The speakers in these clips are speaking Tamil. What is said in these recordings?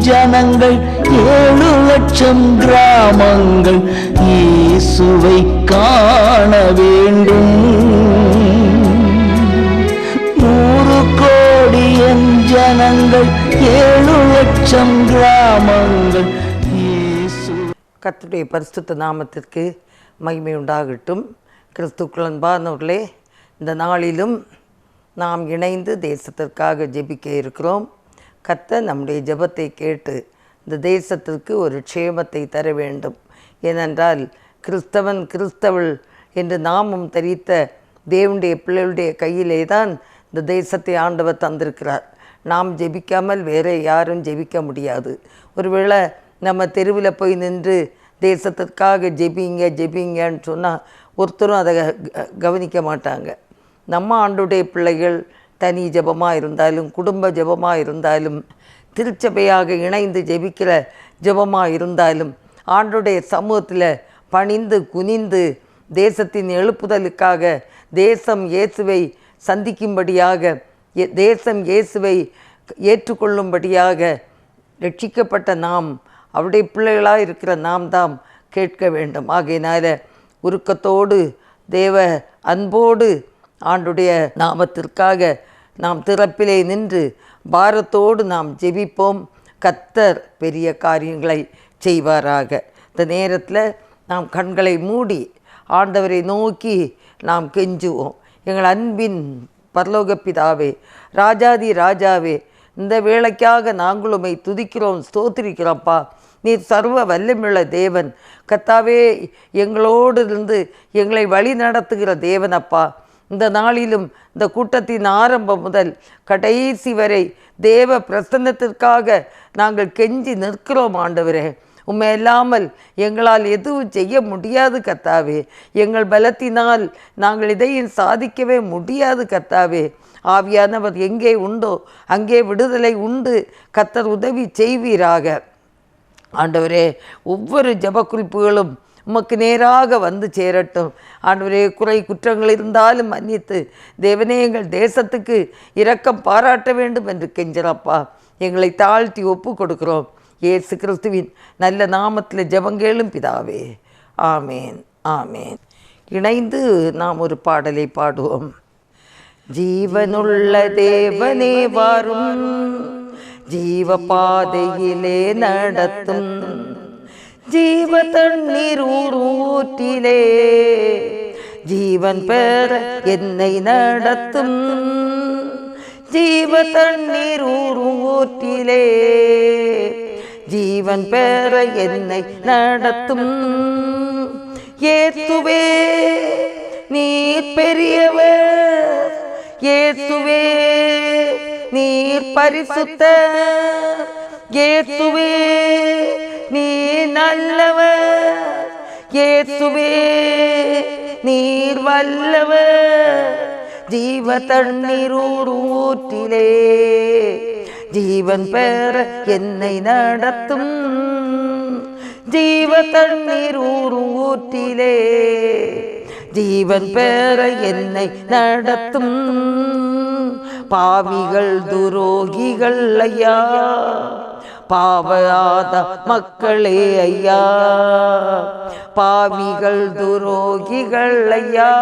ஜனங்கள் 7,00,000 கிராமங்கள் இயேசுவை காண வேண்டும். 100 கோடி ஜனங்கள் 7,00,000 கிராமங்கள் இயேசு. கர்த்தருடைய பரிசுத்த நாமத்திற்கு மகிமை உண்டாகட்டும். கிறிஸ்துவுக்குள் அன்பானவர்களே, இந்த நாளிலும் நாம் இணைந்து தேசத்திற்காக ஜெபிக்க இருக்கிறோம். கர்த்தர் நம்முடைய ஜெபத்தை கேட்டு இந்த தேசத்திற்கு ஒரு க்ஷேமத்தை தர வேண்டும். ஏனென்றால் கிறிஸ்தவன் கிறிஸ்தவள் என்று நாமும் தெரிவித்த தேவனுடைய பிள்ளைகளுடைய கையிலே தான் இந்த தேசத்தை ஆண்டவர் தந்திருக்கிறார். நாம் ஜெபிக்காமல் வேறு யாரும் ஜெபிக்க முடியாது. ஒருவேளை நம்ம தெருவில் போய் நின்று தேசத்திற்காக ஜெபிங்கன்னு சொன்னால் ஒருத்தரும் அதை கவனிக்க மாட்டாங்க. நம்ம ஆண்டுடைய பிள்ளைகள் தனி ஜெபமாக இருந்தாலும், குடும்ப ஜெபமாக இருந்தாலும், திருச்சபையாக இணைந்து ஜெபிக்கிற ஜெபமாக இருந்தாலும், ஆண்டுடைய சமூகத்தில் பணிந்து குனிந்து தேசத்தின் எழுப்புதலுக்காக, தேசம் இயேசுவை சந்திக்கும்படியாக, தேசம் இயேசுவை ஏற்றுக்கொள்ளும்படியாக ரட்சிக்கப்பட்ட நாம், அவருடைய பிள்ளைகளாக இருக்கிற நாம் தான் கேட்க வேண்டும். ஆகையினால உருக்கத்தோடு தேவ அன்போடு ஆண்டுடைய நாமத்திற்காக நாம் திறப்பிலே நின்று பாரத்தோடு நாம் ஜெபிப்போம். கர்த்தர் பெரிய காரியங்களை செய்வாராக. இந்த நேரத்தில் நாம் கண்களை மூடி ஆண்டவரை நோக்கி நாம் கெஞ்சுவோம். எங்கள் அன்பின் பரலோக பிதாவே, ராஜாதி ராஜாவே, இந்த வேளைக்காக நாங்கள் உம்மை துதிக்கிறோம், ஸ்தோத்திரிக்கிறோம்ப்பா. நீர் சர்வ வல்லமையுள்ள தேவன். கர்த்தாவே, எங்களோடு இருந்து எங்களை வழி நடத்துகிற தேவனப்பா. இந்த நாளிலும் இந்த கூட்டத்தின் ஆரம்பம் முதல் கடைசி வரை தேவ பிரசன்னத்திற்காக நாங்கள் கெஞ்சி நிற்கிறோம் ஆண்டவரே. உம்மை இல்லாமல் எங்களால் எதுவும் செய்ய முடியாது கர்த்தாவே. எங்கள் பலத்தினால் நாங்கள் இதையும் சாதிக்கவே முடியாது கர்த்தாவே. ஆவியானவர் எங்கே உண்டோ அங்கே விடுதலை உண்டு. கர்த்தர் உதவி செய்வீராக ஆண்டவரே. ஒவ்வொரு ஜெப குறிப்புகளும் உமக்கு நேராக வந்து சேரட்டும் ஆண்டவரே. குறை குற்றங்கள் இருந்தாலும் மன்னித்து தேவனே எங்கள் தேசத்துக்கு இரக்கம் பாராட்ட வேண்டும் என்று கெஞ்சிறப்பா. எங்களை தாழ்த்தி ஒப்பு கொடுக்கிறோம். இயேசு கிறிஸ்துவின் நல்ல நாமத்தில் ஜெபங்கேளும் பிதாவே. ஆமேன், ஆமேன். இணைந்து நாம் ஒரு பாடலை பாடுவோம். ஜீவனுள்ள தேவனே வாரும், ஜீவ பாதையிலே நடத்தும், ஜீவ தண்ணீர் ஊற்றிலே ஜீவன் பெற என்னை நடத்தும், ஜீவ தண்ணீர் ஊற்றிலே ஜீவன் பெற என்னை நடத்தும். இயேசுவே நீர் பெரியவர், இயேசுவே நீர் பரிசுத்தர், இயேசுவே நீ நல்லவர், இயேசுவே நீர் வல்லவர். ஜீவ தண்ணீர் ஊற்றிலே ஜீவன் பெற என்னை நடத்தும், ஜீவ தண்ணீர் ஊற்றிலே ஜீவன் பெற என்னை நடத்தும். பாவிகள் துரோகிகள் ஐயா, பாவயாத மக்களே ஐயா, பாவிகள் துரோகிகள் ஐயா,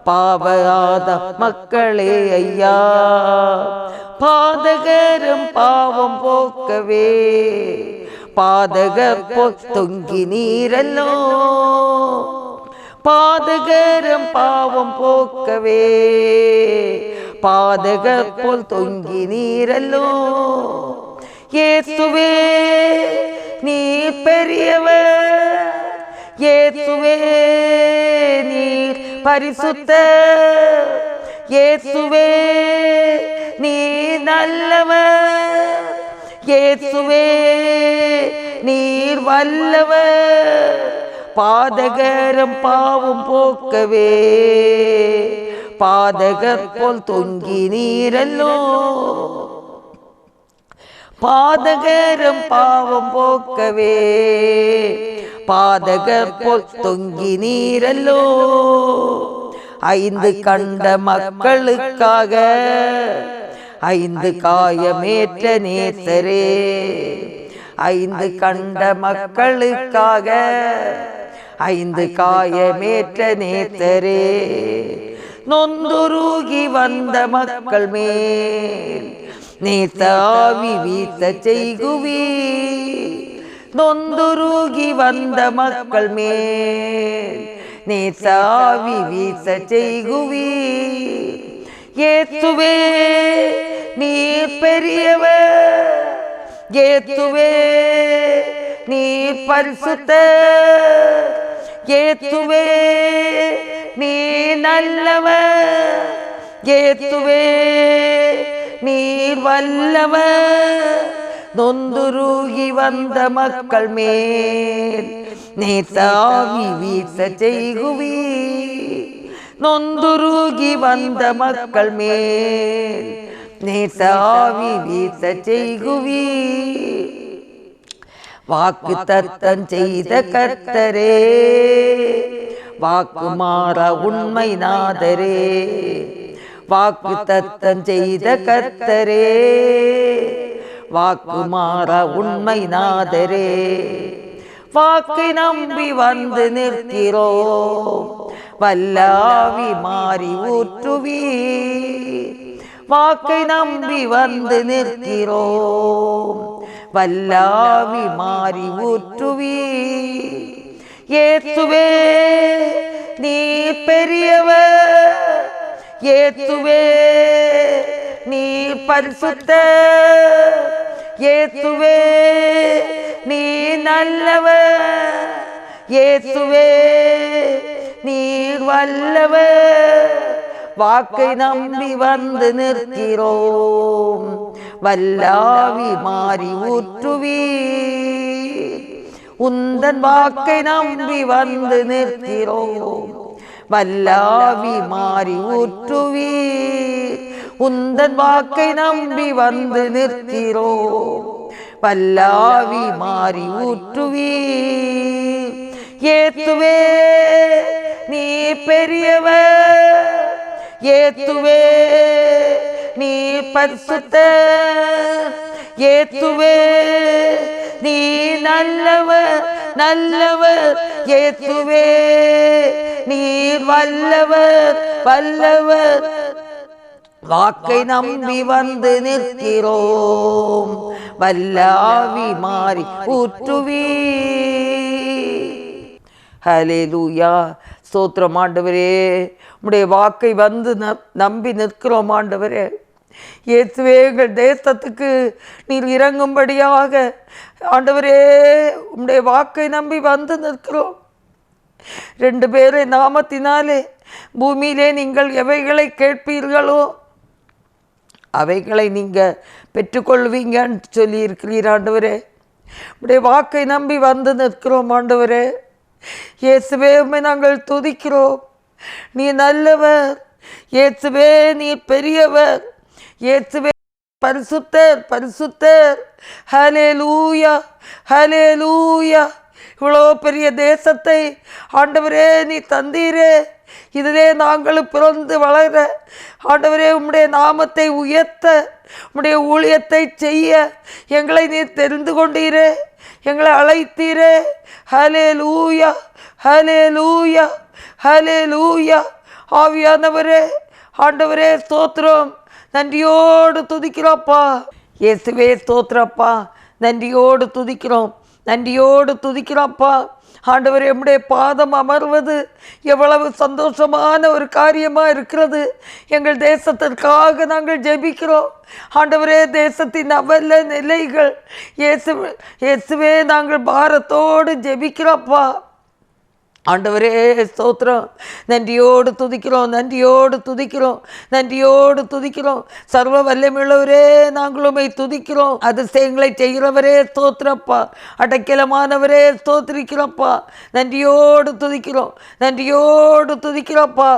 பாவயாத மக்களே ஐயா. பாதகரும் பாவம் போக்கவே பாதகர் தொங்கி நீரல்லோ, பாதகரும் பாவம் போக்கவே பாதகர் போல் தொங்கி நீரல்லோ. இயேசுவே நீர் பெரியவர், இயேசுவே நீர் பரிசுத்தர், இயேசுவே நீர் நல்லவர், இயேசுவே நீர் வல்லவர். பாதகரும் பாவம் போக்கவே பாதகர் போல் தொங்கி நீரல்லோ, பாதகரும் பாவம் போக்கவே பாதகர் போல் தொங்கி நீரல்லோ. 5 கண்ட மக்களுக்காக ஐந்து காயமேற்ற நேசரே, ஐந்து கண்ட மக்களுக்காக ஐந்து காயமேற்ற நேசரே, நொந்துருகி வந்த மக்கள் மேல் நேச ஆவி வீச செய்குவி, நொந்துருகி வந்த மக்கள் மேல் நேச ஆவி வீச செய்குவி. இயேசுவே நீர் பெரியவர், இயேசுவே நீர் பரிசுத்தர், இயேசுவே நீர் நல்லவர், இயேசுவே நீர் வல்லவர், நொந்துருகி வந்த மக்கள் மேல் நேச ஆவி வீச செய்குவி, நொந்துருகி வந்த மக்கள் மேல் நேச ஆவி வீச செய்குவி. வாக்கு தத்தம் செய்த கர்த்தரே, வாக்கு மாற உண்மை நாதரே, வாக்கு தத்தம் செய்த கர்த்தரே, வாக்கு மாற உண்மை நாதரே, வாக்கை நம்பி வந்து நிற்கிறோம், வல்லாவி மாறி ஊற்றுவி, வாக்கை நம்பி வந்து நிற்கிறோம், வல்லாவி மாறி ஊற்றுவி. இயேசுவே நீர் பெரியவர், இயேசுவே நீர் பரிசுத்தர், இயேசுவே நீர் நல்லவர், இயேசுவே நீர் வல்லவர், வாக்கை நம்பி வந்து நிற்கிறோம், வல்லாவி மாறி ஊற்றுவி. உந்தன் வாக்கை நம்பி வந்து நிற்கிறோம், வல்லாவி மாறி ஊற்றுவி. உந்தன் வாக்கை நம்பி வந்து நிற்கிறோம், வல்லாவி மாறி ஊற்றுவி. இயேசுவே நீ பெரியவர், இயேசுவே நீ பரிசுத்தர், இயேசுவே நீ நல்லவர் நல்லவர், இயேசுவே நீர் வல்லவர் வல்லவர், வாக்கை நம்பி வந்து நிற்கிறோம், வல்லாவி மாறி ஊற்றுவி. ஹல்லேலூயா. ஸ்தோத்திரம் ஆண்டவரே, உம்முடைய வாக்கை வந்து நம்பி நிற்கிறோம் ஆண்டவரே. இயேசுவே எங்கள் தேசத்துக்கு நீர் இறங்கும்படியாக ஆண்டவரே உம்முடைய வாக்கை நம்பி வந்து நிற்கிறோம். 2 பேரை நாமத்தினாலே பூமியிலே நீங்கள் எவைகளை கேட்பீர்களோ அவைகளை நீங்கள் பெற்றுக்கொள்வீங்கன்னு சொல்லி இருக்கிறீர் ஆண்டவரே. உடைய வாக்கை நம்பி வந்து நிற்கிறோம் ஆண்டவரே. இயேசுவே உம்மை நாங்கள் துதிக்கிறோம். நீ நல்லவர், இயேசுவே நீ பெரியவர், இயேசுவே பரிசுத்தர் பரிசுத்தர். ஹல்லேலூயா ஹல்லேலூயா. இவ்வளோ பெரிய தேசத்தை ஆண்டவரே நீ தந்தீரே, இதிலே நாங்களும் பிறந்து வளர ஆண்டவரே உம்முடைய நாமத்தை உயர்த்த உம்முடைய ஊழியத்தை செய்ய எங்களை நீ தெரிந்து கொண்டீரே, எங்களை அழைத்தீரே. ஹல்லேலூயா ஹல்லேலூயா ஹல்லேலூயா. ஆவியானவரே ஆண்டவரே ஸ்தோத்திரம், நன்றியோடு துதிக்கிறோப்பா. இயேசுவே ஸ்தோத்திரப்பா, நன்றியோடு துதிக்கிறோம் நன்றியோடு துதிக்கிறோப்பா. ஆண்டவரே உம்முடைய பாதம் அமர்வது எவ்வளவு சந்தோஷமான ஒரு காரியமாக இருக்கிறது. எங்கள் தேசத்திற்காக நாங்கள் ஜெபிக்கிறோம் ஆண்டவரே. தேசத்தின் அவல நிலைகள் இயேசுவே நாங்கள் பாரத்தோடு ஜெபிக்கிறோப்பா. ஆண்டவரே ஸ்தோத்திரம், நன்றியோடு துதிக்கிறோம் நன்றியோடு துதிக்கிறோம் நன்றியோடு துதிக்கிறோம். சர்வ வல்லமையுள்ளவரே நாங்கள் உம்மை துதிக்கிறோம். அதிசயங்களை செய்கிறவரே ஸ்தோத்திரப்பா, அடைக்கலமானவரே ஸ்தோத்திரிக்கிறோப்பா. நன்றியோடு துதிக்கிறோம் நன்றியோடு துதிக்கிறோப்பா.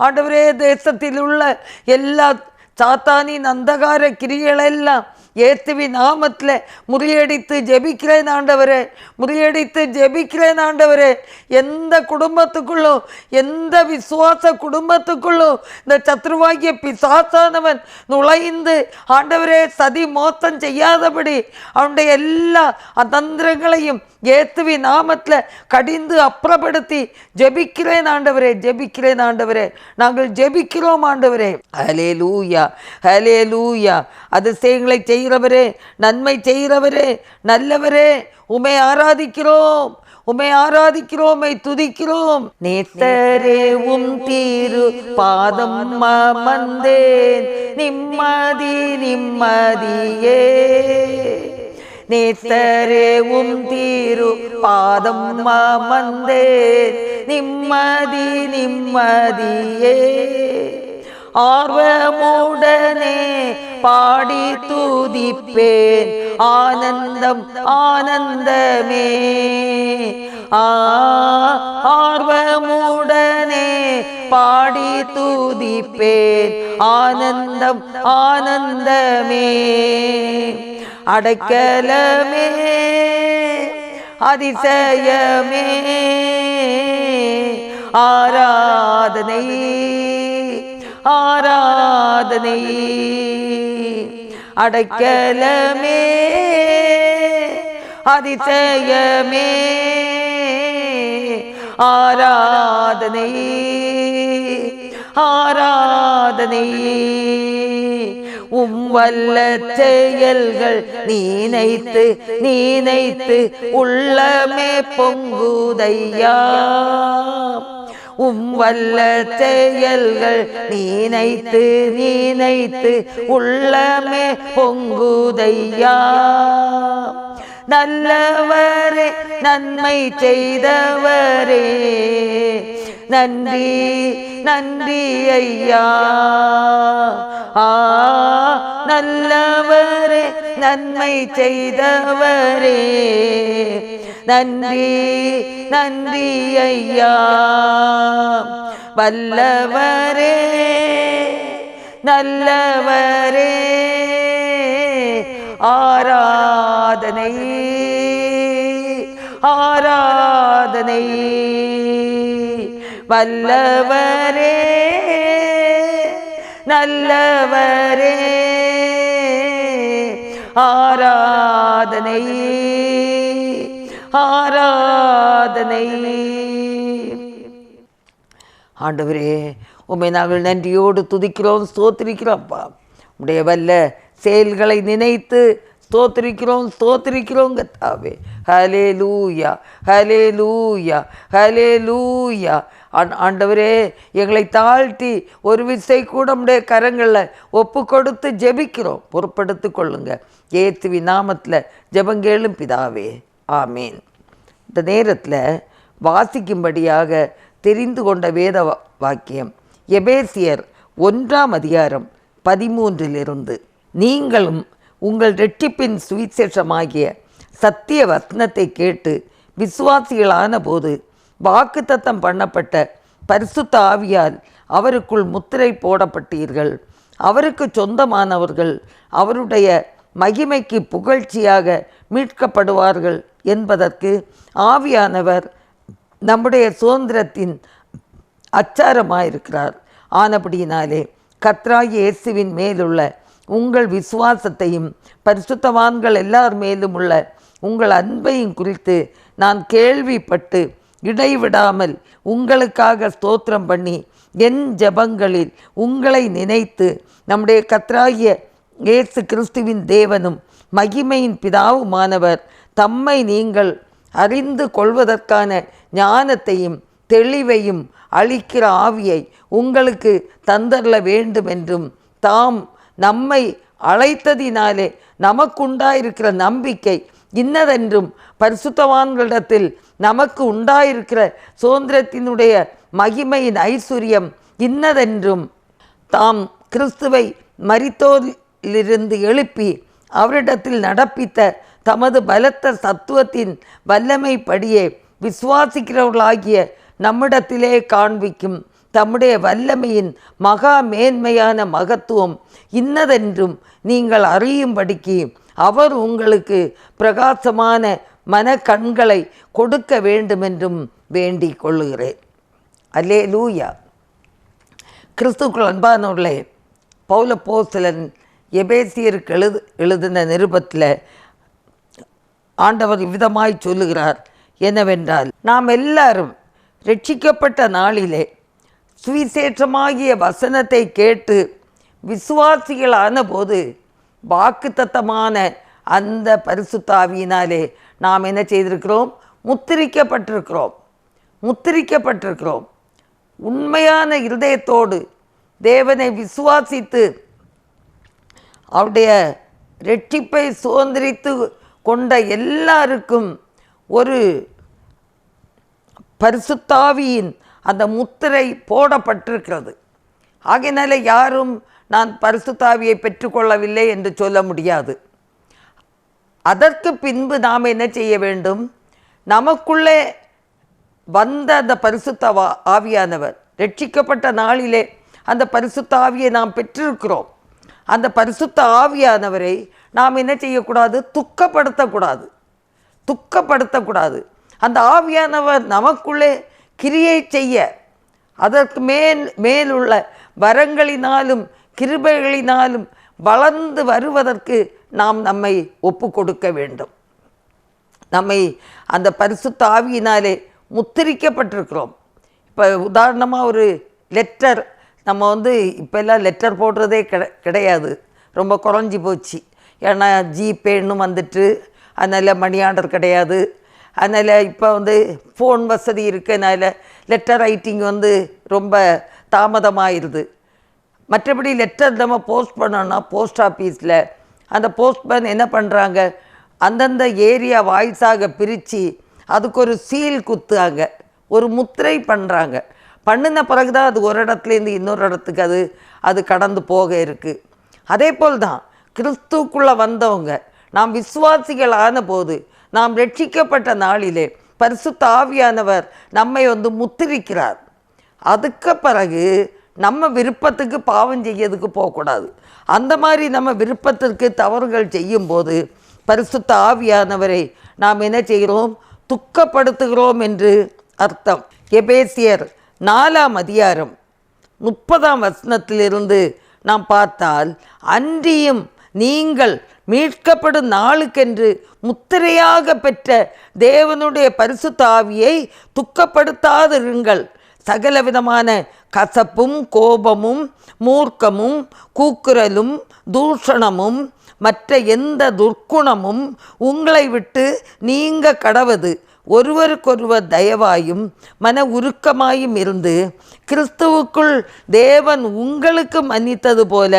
ஆண்டவரே தேசத்தில் உள்ள எல்லா சாத்தானின் அந்தகார கிரிகளெல்லாம் இயேசுவின் நாமத்தில் முறியடித்து ஜெபிக்கிறேன் ஆண்டவரே, முறியடித்து ஜெபிக்கிறேன் ஆண்டவரே. எந்த குடும்பத்துக்குள்ளும், எந்த விசுவாச குடும்பத்துக்குள்ளும் இந்த சத்ருவாகிய பிசாசானவன் நுழைந்து ஆண்டவரே சதி மோசம் செய்யாதபடி அவனுடைய எல்லா தந்திரங்களையும் இயேசுவின் நாமத்தில் கடிந்து அப்புறப்படுத்தி ஜெபிக்கிறேன் ஆண்டவரே, ஜெபிக்கிறேன் ஆண்டவரே. நாங்கள் ஜெபிக்கிறோம் ஆண்டவரே. ஹல்லேலூயா, ஹல்லேலூயா. அதிசயங்களை செய்கிறவரே, நன்மை செய்கிறவரே, நல்லவரே, உம்மை ஆராதிக்கிறோம், உம்மை ஆராதிக்கிறோம், உம்மை துதிக்கிறோம். நேத்தரே உம் தீரு பாதம் அமர்ந்தேன், நிம்மதி நிம்மதியே. நேத்தரே உம் தீரு பாதம் அமர்ந்தேன், நிம்மதி நிம்மதியே. ஆர்வமுடனே பாடி துதிப்பேன், ஆனந்தம் ஆனந்தமே. ஆர்வமுடனே பாடி துதிப்பேன், ஆனந்தம் ஆனந்தமே. அடைக்கலமே அதிசயமே, ஆராதனை ஆராதனை. அடைக்கலமே அதிசயமே, ஆராதனை ஆராதனை. வல்ல செயல்கள் நீனைத்து நீனைத்து உள்ளமே பொங்குதையா. வல்ல செயல்கள் நீனைத்து நீனைத்து உள்ளமே பொங்குதையா. நல்லவரே நன்மை செய்தவரே, நன்றி நன்றி ஐயா. நல்லவரே நன்மை செய்தவரே, நன்றி நன்றி ஐயா. வல்லவரே நல்லவரே, ஆராதனை ஆராதனை. வல்லவரே நல்லவரே, ஆராதனை ஆராதனை. ஆண்டவரே, உம்மை நாங்கள் நன்றியோடு துதிக்கிறோம், ஸ்தோத்திரிக்கிறோம்ப்பா. உடைய வல்ல செயல்களை நினைத்து ஸ்தோத்திரிக்கிறோம் ஸ்தோத்திரிக்கிறோம் கர்த்தாவே. ஹல்லேலூயா ஹல்லேலூயா ஹல்லேலூயா. ஆண்டவரே, எங்களை தாழ்த்தி ஒரு விசை கூட உடைய கரங்களில் ஒப்பு கொடுத்து ஜெபிக்கிறோம், பொறுப்படுத்தி கொள்ளுங்க. இயேசுவின் நாமத்தில் ஜெபங்கேளும் பிதாவே, ஆமீன். இந்த நேரத்தில் வாசிக்கும்படியாக தெரிந்து கொண்ட வேத வாக்கியம் எபேசியர் 1:13 நீங்களும் உங்கள் இரட்சிப்பின் சுவிசேஷமாகிய சத்திய வசனத்தை கேட்டு விசுவாசிகளான போது வாக்குத்தத்தம் பண்ணப்பட்ட பரிசுத்த ஆவியால் அவருக்குள் முத்திரை போடப்பட்டீர்கள். அவருக்கு சொந்தமானவர்கள் அவருடைய மகிமைக்கு புகழ்ச்சியாக மீட்கப்படுவார்கள் என்பதற்கு ஆவியானவர் நம்முடைய சுதந்திரத்தின் அச்சாரமாயிருக்கிறார். ஆனபடியினாலே கர்த்தராகிய இயேசுவின் மேலுள்ள உங்கள் விசுவாசத்தையும் பரிசுத்தவான்கள் எல்லார் மேலும் உள்ள உங்கள் அன்பையும் குறித்து நான் கேள்விப்பட்டு இடைவிடாமல் உங்களுக்காக ஸ்தோத்திரம் பண்ணி என் ஜெபங்களில் உங்களை நினைத்து நம்முடைய கர்த்தராகிய இயேசு கிறிஸ்துவின் தேவனும் மகிமையின் பிதாவுமானவர் தம்மை நீங்கள் அறிந்து கொள்வதற்கான ஞானத்தையும் தெளிவையும் அளிக்கிற ஆவியை உங்களுக்கு தந்தரல வேண்டும் என்றும் தாம் நம்மை அழைத்ததினாலே நமக்குண்டாயிருக்கிற நம்பிக்கை இன்னதென்றும் பரிசுத்தவான்களிடத்தில் நமக்கு உண்டாயிருக்கிற சுதந்திரத்தினுடைய மகிமையின் ஐஸ்வர்யம் இன்னதென்றும் தாம் கிறிஸ்துவை மரித்தோரிலிருந்து எழுப்பி அவரிடத்தில் நடப்பித்த தமது பலத்த சத்துவத்தின் வல்லமைப்படியே விசுவாசிக்கிறவர்களாகிய நம்மிடத்திலே காண்பிக்கும் தம்முடைய வல்லமையின் மகா மேன்மையான மகத்துவம் இன்னதென்றும் நீங்கள் அறியும்படிக்கு அவர் உங்களுக்கு பிரகாசமான மனக்கண்களை கொடுக்க வேண்டுமென்றும் வேண்டிக் கொள்ளுகிறேன். அல்லேலூயா. கிறிஸ்துவுக்குள் அன்பானவர்களே, பவுல் அப்போஸ்தலன் எபேசியருக்கு எழுதின நிருபத்தில் ஆண்டவர் இவ்விதமாய் சொல்லுகிறார் என்னவென்றால், நாம் எல்லாரும் ரட்சிக்கப்பட்ட நாளிலே சுவிசேஷமாகிய வசனத்தை கேட்டு விசுவாசிகளான போது வாக்குத்தத்தமான அந்த பரிசுத்த ஆவியினாலே நாம் என்ன செய்திருக்கிறோம்? முத்திரிக்கப்பட்டிருக்கிறோம். உண்மையான இருதயத்தோடு தேவனை விசுவாசித்து அவருடைய இரட்சிப்பை சுதந்திரித்து கொண்ட எல்லாருக்கும் ஒரு பரிசுத்தாவியின் அந்த முத்திரை போடப்பட்டிருக்கிறது. ஆகையினால யாரும் நான் பரிசுத்தாவியை பெற்றுக்கொள்ளவில்லை என்று சொல்ல முடியாது. அதற்கு பின்பு நாம் என்ன செய்ய வேண்டும்? நமக்குள்ளே வந்த அந்த பரிசுத்த ஆவியானவர், ரட்சிக்கப்பட்ட நாளிலே அந்த பரிசுத்த ஆவியை நாம் பெற்றிருக்கிறோம். அந்த பரிசுத்த ஆவியானவரை நாம் என்ன செய்யக்கூடாது? துக்கப்படுத்தக்கூடாது. அந்த ஆவியானவர் நமக்குள்ளே கிரியை செய்ய, அதற்கு மேலுள்ள வரங்களினாலும் கிருபைகளினாலும் வளர்ந்து வருவதற்கு நாம் நம்மை ஒப்பு கொடுக்க வேண்டும். நம்மை அந்த பரிசுத்த ஆவியினாலே முத்திரிக்கப்பட்டிருக்கிறோம். இப்போ உதாரணமாக ஒரு லெட்டர், நம்ம இப்போல்லாம் லெட்டர் போடுறதே கிடையாது, ரொம்ப குறைஞ்சி போச்சு. ஏன்னா ஜிபேன்னு வந்துட்டு, அதனால் மணி ஆர்டர் கிடையாது. அதனால் இப்போ ஃபோன் வசதி இருக்கனால லெட்டர் ரைட்டிங் ரொம்ப தாமதமாகிடுது. மற்றபடி லெட்டர் நம்ம போஸ்ட் பண்ணோன்னா போஸ்ட் ஆஃபீஸில் அந்த போஸ்ட்மேன் என்ன பண்ணுறாங்க? அந்தந்த ஏரியா வாய்ஸாக பிரித்து அதுக்கு ஒரு சீல் குத்துறாங்க, ஒரு முத்திரை பண்ணுறாங்க. பண்ணின பிறகு தான் அது ஒரு இடத்துலேருந்து இன்னொரு இடத்துக்கு அது கடந்து போக இருக்குது. அதே போல் தான் கிறிஸ்துக்குள்ளே வந்தவங்க, நாம் விசுவாசிகள் ஆனபோது, நாம் ரட்சிக்கப்பட்ட நாளிலே பரிசுத்த ஆவியானவர் நம்மை முத்திரிக்கிறார். அதுக்கு பிறகு நம்ம விருப்பத்துக்கு பாவம் செய்யறதுக்கு போகக்கூடாது. அந்த மாதிரி நம்ம விருப்பத்திற்கு தவறுகள் செய்யும்போது பரிசுத்த ஆவியானவரை நாம் என்ன செய்கிறோம்? துக்கப்படுத்துகிறோம் என்று அர்த்தம். எபேசியர் 4ஆம் அதிகாரம் 30ஆம் வசனத்திலிருந்து நாம் பார்த்தால், அன்றியும் நீங்கள் மீட்கப்படும் நாளுக்கென்று முத்திரையாக பெற்ற தேவனுடைய பரிசுத்த ஆவியை துக்கப்படுத்தாதிருங்கள். சகலவிதமான கசப்பும் கோபமும் மூர்க்கமும் கூக்குரலும் தூஷணமும் மற்ற எந்த துர்க்குணமும் உங்களை விட்டு நீங்க கடவது. ஒருவருக்கொருவர் தயவாயும் மன உருக்கமாயும் இருந்து கிறிஸ்துவுக்குள் தேவன் உங்களுக்கு மன்னித்தது போல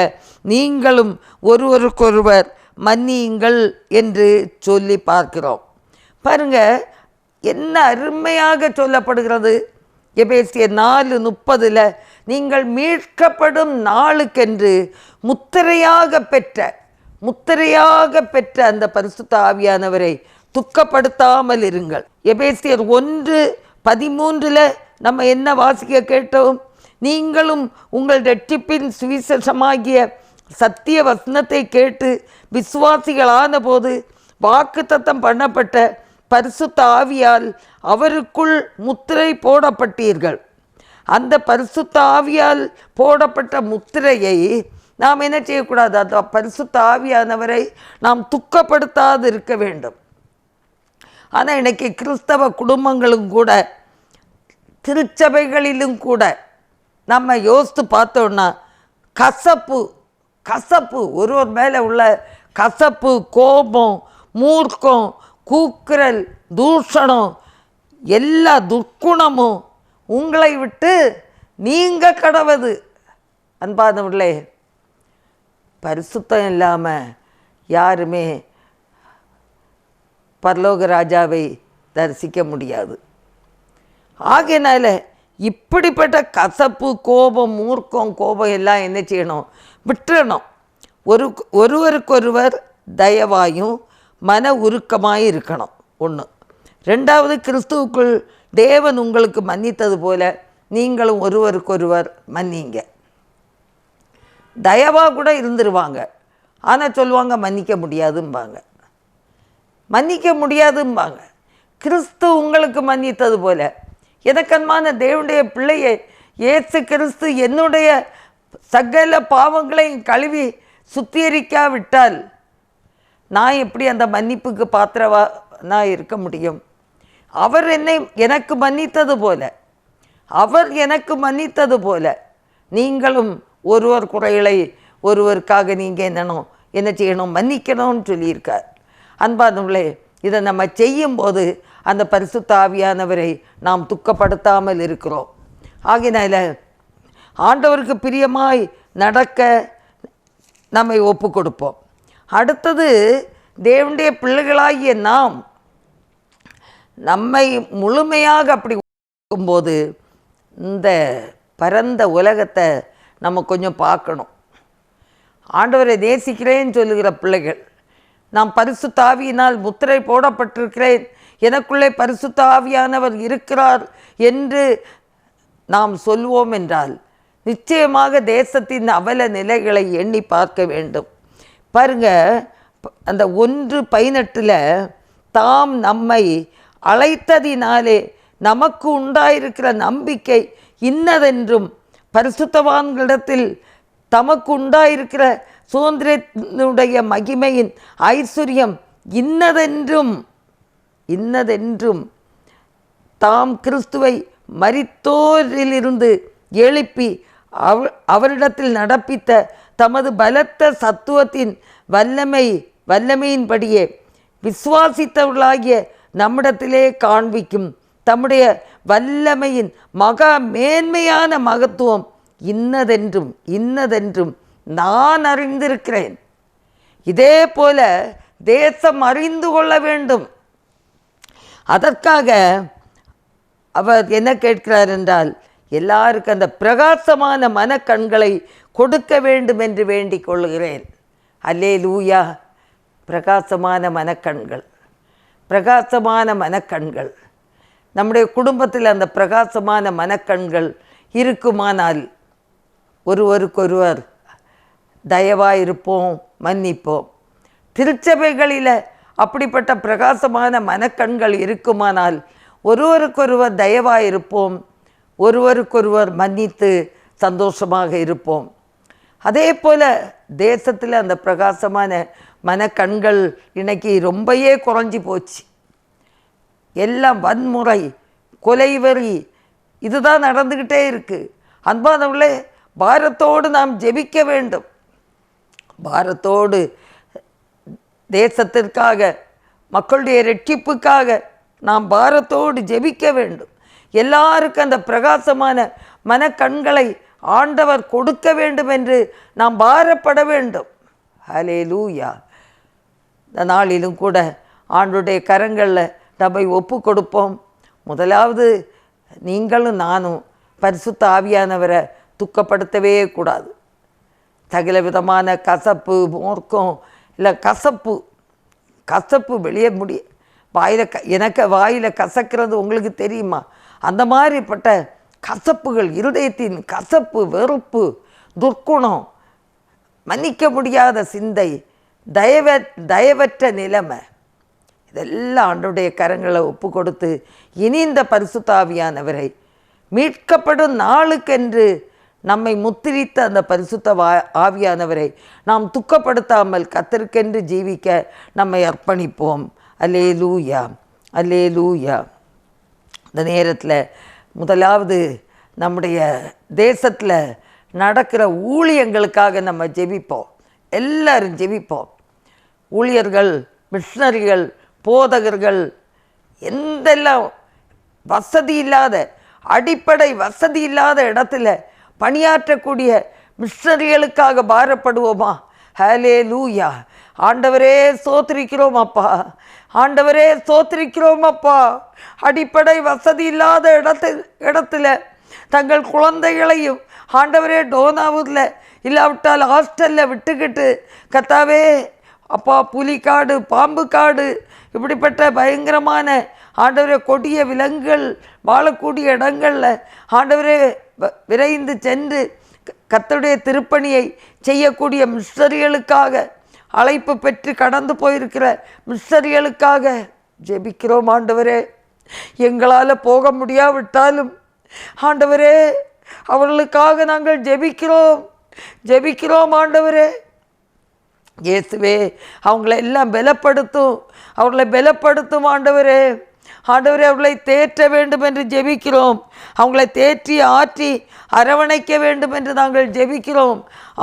நீங்களும் ஒருவருக்கொருவர் மன்னியுங்கள் என்று சொல்லி பார்க்கிறோம். பாருங்க, என்ன அருமையாக சொல்லப்படுகிறது. எபேசியர் 4:30 நீங்கள் மீட்கப்படும் நாளுக்கென்று முத்திரையாக பெற்ற அந்த பரிசுத்த ஆவியானவரை துக்கப்படுத்தாமல் இருங்கள். எபேசியர் 1:13 நம்ம என்ன வாசிக்க கேட்டோம்? நீங்களும் உங்கள் இரட்சிப்பின் சுவிசேஷமாகிய சத்திய வசனத்தை கேட்டு விசுவாசிகளான போது வாக்குத்தத்தம் பண்ணப்பட்ட பரிசுத்த ஆவியால் அவருக்குள் முத்திரை போடப்பட்டீர்கள். அந்த பரிசுத்த ஆவியால் போடப்பட்ட முத்திரையை நாம் என்ன செய்யக்கூடாது? அந்த பரிசுத்த ஆவியானவரை நாம் துக்கப்படுத்தாது இருக்க வேண்டும். ஆனால் இன்றைக்கி கிறிஸ்தவ குடும்பங்களும் கூட, திருச்சபைகளிலும் கூட நம்ம யோசித்து பார்த்தோன்னா கசப்பு ஒருவர் மேலே உள்ள கசப்பு, கோபம், மூர்க்கம், கூக்குரல், தூஷணம், எல்லா துர்க்குணமும் உங்களை விட்டு நீங்க கடவது. அன்பானவர்களே, பரிசுத்தம் இல்லாமல் யாருமே பரலோக ராஜாவை தரிசிக்க முடியாது. ஆகையினால இப்படிப்பட்ட கசப்பு, கோபம், மூர்க்கம், கோபம் எல்லாம் என்ன செய்யணும்? விட்டுறணும். ஒருவருக்கொருவர் தயவாயும் மன உருக்கமாய் இருக்கணும். 1. 2வது, கிறிஸ்துவுக்குள் தேவன் உங்களுக்கு மன்னித்தது போல நீங்களும் ஒருவருக்கொருவர் மன்னிங்க. தயவாக கூட இருந்துருவாங்க, ஆனால் சொல்லுவாங்க மன்னிக்க முடியாதும்பாங்க. மன்னிக்க முடியாதும்பாங்க. கிறிஸ்து உங்களுக்கு மன்னித்தது போல எனக்கன்மான தேவனுடைய பிள்ளையை இயேசு கிறிஸ்து என்னுடைய சகல பாவங்களையும் கழுவி சுத்திகரிக்காவிட்டால் நான் எப்படி அந்த மன்னிப்புக்கு பாத்திரவானா இருக்க முடியும்? அவர் எனக்கு மன்னித்தது போல நீங்களும் ஒருவர் குறைகளை ஒருவருக்காக நீங்கள் என்ன செய்யணும்? மன்னிக்கணும்னு சொல்லியிருக்கார். அன்பானவர்களே, இதை நம்ம செய்யும்போது அந்த பரிசுத்த ஆவியானவரை நாம் துக்கப்படுத்தாமல் இருக்கிறோம். ஆகையினால ஆண்டவருக்கு பிரியமாய் நடக்க நம்மை ஒப்பு கொடுப்போம். அடுத்தது, தேவனுடைய பிள்ளைகளாகிய நாம் நம்மை முழுமையாக அப்படி போது இந்த பரந்த உலகத்தை நம்ம கொஞ்சம் பார்க்கணும். ஆண்டவரை நேசிக்கிறேன்னு சொல்லுகிற பிள்ளைகள், நாம் பரிசுத்த ஆவியினால் முத்திரை போடப்பட்டிருக்கிறேன், எனக்குள்ளே பரிசுத்த ஆவியானவர் இருக்கிறார் என்று நாம் சொல்வோம் என்றால் நிச்சயமாக தேசத்தின் அவல நிலைகளை எண்ணி பார்க்க வேண்டும். பாருங்க, அந்த 1:18 தாம் நம்மை அழைத்ததினாலே நமக்கு உண்டாயிருக்கிற நம்பிக்கை இன்னதென்றும் பரிசுத்தவான்களிடத்தில் தமக்கு உண்டாயிருக்கிற சுதந்திரனுடைய மகிமையின் ஐஸ்வர்யம் இன்னதென்றும் தாம் கிறிஸ்துவை மரித்தோரிலிருந்து எழுப்பி அவரிடத்தில் நடப்பித்த தமது பலத்த சத்துவத்தின் வல்லமையின்படியே விசுவாசித்தவர்களாகிய நம்மிடத்திலே காண்பிக்கும் தம்முடைய வல்லமையின் மகா மேன்மையான மகத்துவம் இன்னதென்றும் நான் அறிந்திருக்கிறேன். இதே போல தேசம் அறிந்து கொள்ள வேண்டும். அதற்காக அவர் என்ன கேட்கிறார் என்றால், எல்லாருக்கும் அந்த பிரகாசமான மனக்கண்களை கொடுக்க வேண்டும் என்று வேண்டிக் கொள்கிறேன். அல்லேலூயா. பிரகாசமான மனக்கண்கள் நம்முடைய குடும்பத்தில் அந்த பிரகாசமான மனக்கண்கள் இருக்குமானால் ஒருவருக்கொருவர் தயவாயிருப்போம், மன்னிப்போம். திருச்சபைகளில் அப்படிப்பட்ட பிரகாசமான மனக்கண்கள் இருக்குமானால் ஒருவருக்கொருவர் தயவாயிருப்போம், ஒருவருக்கொருவர் மன்னித்து சந்தோஷமாக இருப்போம். அதே போல் தேசத்தில் அந்த பிரகாசமான மனக்கண்கள் இன்னைக்கு ரொம்பவே குறைஞ்சி போச்சு. எல்லாம் வன்முறை, கொலைவெறி, இதுதான் நடந்துக்கிட்டே இருக்குது. அன்பானவர்களே, பாரத்தோடு நாம் ஜெபிக்க வேண்டும். பாரத்தோடு தேசத்திற்காக, மக்களுடைய ரட்சிப்புக்காக நாம் பாரத்தோடு ஜெபிக்க வேண்டும். எல்லாருக்கும் அந்த பிரகாசமான மனக்கண்களை ஆண்டவர் கொடுக்க வேண்டும் என்று நாம் பாரப்பட வேண்டும். ஹல்லேலூயா. இந்த நாளிலும் கூட ஆண்டவருடைய கரங்களில் நம்மை ஒப்பு கொடுப்போம். முதலாவது, நீங்களும் நானும் பரிசுத்த ஆவியானவரை துக்கப்படுத்தவே கூடாது. சகல விதமான கசப்பு, மூர்க்கம், இல்லை கசப்பு வெளியே எனக்கு வாயில் கசக்கிறது உங்களுக்கு தெரியுமா? அந்த மாதிரிப்பட்ட கசப்புகள், இருதயத்தின் கசப்பு, வெறுப்பு, துர்க்குணம், மன்னிக்க முடியாத சிந்தை, தயவற்ற நிலைமை, இதெல்லாம் ஆண்டவருடைய கரங்களை ஒப்பு கொடுத்து இனி இந்த பரிசுத்த ஆவியானவரை மீட்கப்படும் நாளுக்கென்று நம்மை முத்திரித்த அந்த பரிசுத்த ஆவியானவரை நாம் துக்கப்படுத்தாமல் கர்த்தருக்கென்று ஜீவிக்க நம்மை அர்ப்பணிப்போம். அல்லேலூயா, அல்லேலூயா. இந்த நேரத்தில் முதலாவது நம்முடைய தேசத்தில் நடக்கிற ஊழியங்களுக்காக நம்ம ஜெபிப்போம். எல்லாரும் ஜெபிப்போம். ஊழியர்கள், மிஷனரிகள், போதகர்கள், எந்தெல்லாம் வசதி இல்லாத, அடிப்படை வசதி இல்லாத இடத்துல பணியாற்றக்கூடிய மிஷனரிகளுக்காக பாரப்படுவோமா? ஹல்லேலூயா. ஆண்டவரே ஸ்தோத்திரிக்கிறோம் அப்பா, ஆண்டவரே ஸ்தோத்திரிக்கிறோம் அப்பா. அடிப்படை வசதி இல்லாத இடத்துல தங்கள் குழந்தைகளையும் ஆண்டவரே டோனாவூரில் இல்லாவிட்டால் ஹாஸ்டலில் விட்டுக்கிட்டு, கர்த்தாவே அப்பா, புலிக்காடு, பாம்பு காடு, இப்படிப்பட்ட பயங்கரமான ஆண்டவரே கொடிய விலங்குகள் வாழக்கூடிய இடங்களில் ஆண்டவரே விரைந்து சென்று கர்த்தருடைய திருப்பணியை செய்யக்கூடிய மிஷனரிகளுக்காக, அழைப்பு பெற்று கடந்து போயிருக்கிற மிஷனரிகளுக்காக ஜெபிக்கிறோம் ஆண்டவரே. எங்களால் போக முடியாவிட்டாலும் ஆண்டவரே அவர்களுக்காக நாங்கள் ஜெபிக்கிறோம் ஆண்டவரே. இயேசுவே அவங்கள எல்லாம் அவர்களை பலப்படுத்தும் ஆண்டவரே. அவர்களை தேற்ற வேண்டும் என்று ஜெபிக்கிறோம். அவங்களை தேற்றி ஆற்றி அரவணைக்க வேண்டும் என்று நாங்கள் ஜெபிக்கிறோம்.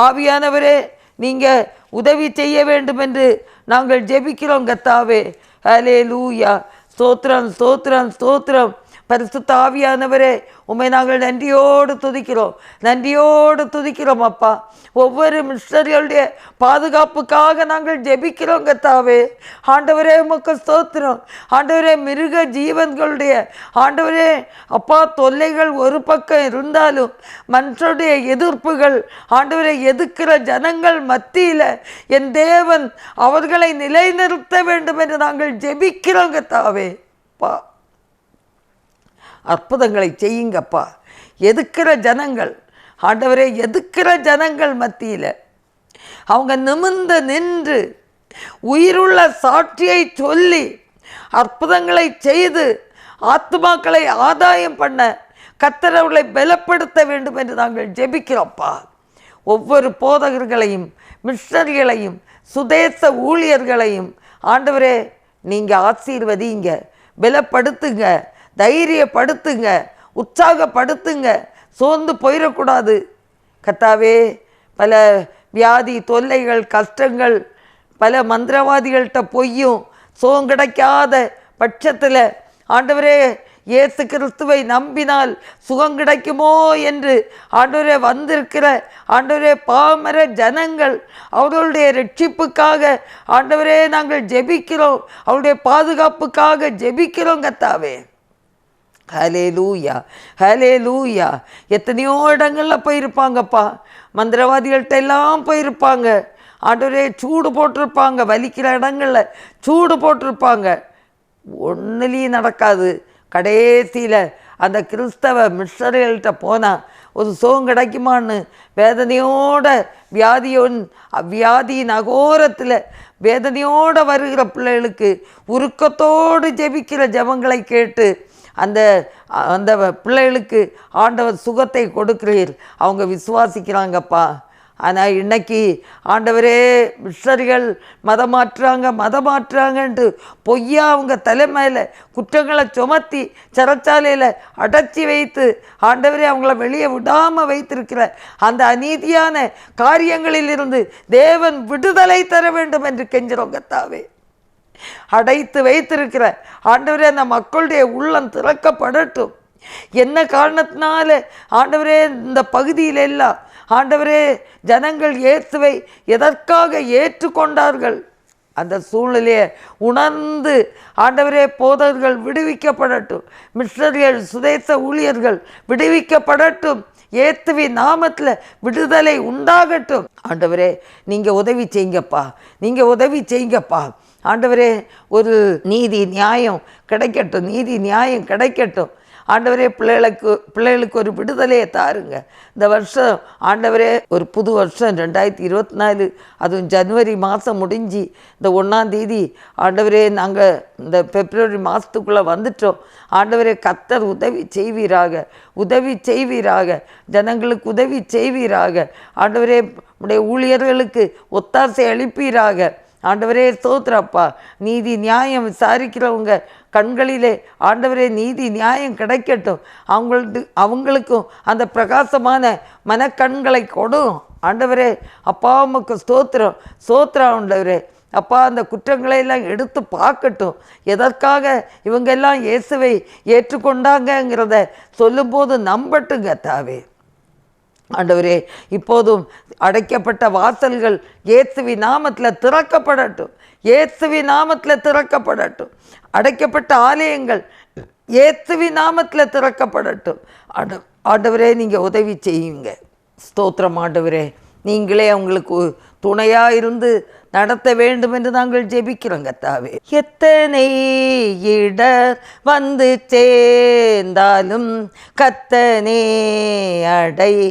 ஆவியானவரே, நீங்கள் உதவி செய்ய வேண்டும் என்று நாங்கள் ஜெபிக்கிறோம் கர்த்தாவே. ஹல்லேலூயா. ஸ்தோத்திரம் ஸ்தோத்திரம் ஸ்தோத்திரம். பரிசுத்த ஆவியானவரே, உம்மை நாங்கள் நன்றியோடு துதிக்கிறோம் அப்பா. ஒவ்வொரு மிஷனரிகளுடைய பாதுகாப்புக்காக நாங்கள் ஜெபிக்கிறோம் கர்த்தாவே. ஆண்டவரே உமக்கு ஸ்தோத்திரம். ஆண்டவரே, மிருக ஜீவன்களுடைய ஆண்டவரே அப்பா தொல்லைகள் ஒரு பக்கம் இருந்தாலும் மனுஷருடைய எதிர்ப்புகள் ஆண்டவரை எதிர்க்கிற ஜனங்கள் மத்தியில் என் தேவன் அவர்களை நிலைநிறுத்த வேண்டும் என்று நாங்கள் ஜெபிக்கிறோம் கர்த்தாவே. பா அற்புதங்களை செய்யுங்கப்பா. எதுக்கிற ஜனங்கள் ஆண்டவரே, எதுக்கிற ஜனங்கள் மத்தியில் அவங்க நிமிர்ந்து நின்று உயிருள்ள சாட்சியை சொல்லி அற்புதங்களை செய்து ஆத்துமாக்களை ஆதாயம் பண்ண கர்த்தர் அவர்களை பலப்படுத்த வேண்டும் என்று நாங்கள் ஜெபிக்கிறோம்ப்பா. ஒவ்வொரு போதகர்களையும் மிஷனரிகளையும் சுதேச ஊழியர்களையும் ஆண்டவரே நீங்கள் ஆசீர்வதிங்க, பலப்படுத்துங்க, தைரியப்படுத்துங்க, உற்சாகப்படுத்துங்க. சோர்ந்து போயிடக்கூடாது கர்த்தாவே. பல வியாதி தொல்லைகள் கஷ்டங்கள், பல மந்திரவாதிகள்கிட்ட பொய்யும் சோகம் கிடைக்காத பட்சத்தில் ஆண்டவரே இயேசு கிறிஸ்துவை நம்பினால் சுகம் கிடைக்குமோ என்று ஆண்டவரே வந்திருக்கிற ஆண்டவரே பாமர ஜனங்கள் அவர்களுடைய ரட்சிப்புக்காக ஆண்டவரே நாங்கள் ஜெபிக்கிறோம். அவருடைய பாதுகாப்புக்காக ஜெபிக்கிறோம் கர்த்தாவே. ஹல்லேலூயா ஹல்லேலூயா. எத்தனையோ இடங்களில் போயிருப்பாங்கப்பா. மந்திரவாதிகள்கிட்ட எல்லாம் போயிருப்பாங்க ஆண்டவரே. சூடு போட்டிருப்பாங்க, வலிக்கிற இடங்களில் சூடு போட்டிருப்பாங்க. ஒன்றுலேயும் நடக்காது. கடைசியில் அந்த கிறிஸ்தவ மிஷனரிகள்கிட்ட போனால் ஒரு சுகம் கிடைக்குமான்னு வேதனையோட வியாதியின் அகோரத்தில் வேதனையோடு வருகிற பிள்ளைகளுக்கு உருக்கத்தோடு ஜெபிக்கிற ஜெபங்களை கேட்டு அந்த அந்த பிள்ளைகளுக்கு ஆண்டவர் சுகத்தை கொடுக்கிறீர். அவங்க விசுவாசிக்கிறாங்கப்பா. ஆனால் இன்னைக்கு ஆண்டவரே மிஷனரிகள் மதம் மாற்றுறாங்கன்ட்டு பொய்யா அவங்க தலைமையில் குற்றங்களை சுமத்தி சிறைச்சாலையில் அடைச்சி வைத்து ஆண்டவரே அவங்கள வெளியே விடாமல் வைத்திருக்கிற அந்த அநீதியான காரியங்களிலிருந்து தேவன் விடுதலை தர வேண்டும் என்று கெஞ்சுறோம் கர்த்தாவே. அடைத்து வைத்திருக்கிற ஆண்டவரே அந்த மக்களுடைய உள்ளம் திறக்கப்படட்டும். என்ன காரணத்தினால ஆண்டவரே இந்த பகுதியில் எல்லாம் ஆண்டவரே ஜனங்கள் இயேசுவை எதற்காக ஏற்றுக்கொண்டார்கள் அந்த சூழ்நிலையை உணர்ந்து ஆண்டவரே போதகர்கள் விடுவிக்கப்படட்டும், மிஷனரிகள் சுதேச ஊழியர்கள் விடுவிக்கப்படட்டும். இயேசுவின் நாமத்தில் விடுதலை உண்டாகட்டும். ஆண்டவரே நீங்கள் உதவி செய்யுங்கப்பா. ஆண்டவரே ஒரு நீதி நியாயம் கிடைக்கட்டும். ஆண்டவரே பிள்ளைகளுக்கு ஒரு விடுதலையை தாருங்க. இந்த வருஷம் ஆண்டவரே ஒரு புது வருஷம் 2024, அதுவும் ஜனவரி மாதம் முடிஞ்சு இந்த 1ஆம் தேதி ஆண்டவரே நாங்கள் இந்த பிப்ரவரி மாதத்துக்குள்ளே வந்துட்டோம். ஆண்டவரே கர்த்தர் உதவி செய்வீராக, ஜனங்களுக்கு உதவி செய்வீராக. ஆண்டவரே உடைய ஊழியர்களுக்கு ஒத்தாசை அளிப்பீராக. ஆண்டவரே ஸ்தோத்திரப்பா. நீதி நியாயம் விசாரிக்கிறவங்க கண்களிலே ஆண்டவரே நீதி நியாயம் கிடைக்கட்டும். அவங்களுக்கும் அந்த பிரகாசமான மனக்கண்களை கொடும் ஆண்டவரே. அப்பா உமக்கு ஸ்தோத்திரம் ஆண்டவரே. அப்பா அந்த குற்றங்களை எல்லாம் எடுத்து பார்க்கட்டும். எதற்காக இவங்கெல்லாம் இயேசுவை ஏற்றுக்கொண்டாங்கங்கிறத சொல்லும்போது நம்பட்டுங்க தாவே. ஆண்டவரே இப்போதும் அடைக்கப்பட்ட வாசல்கள் இயேசுவின் நாமத்தில் திறக்கப்படட்டும். அடைக்கப்பட்ட ஆலயங்கள் இயேசுவின் நாமத்தில் திறக்கப்படட்டும். ஆண்டவரே நீங்கள் உதவி செய்யுங்க. ஸ்தோத்திரம் ஆண்டவரே. நீங்களே அவங்களுக்கு துணையாக இருந்து நடத்த வேண்டும் என்று நாங்கள் ஜெபிக்கிறோம் கர்த்தாவே. எத்தனை இடர் வந்து சேர்ந்தாலும் கர்த்தனே அடைக்கலமாயினார்.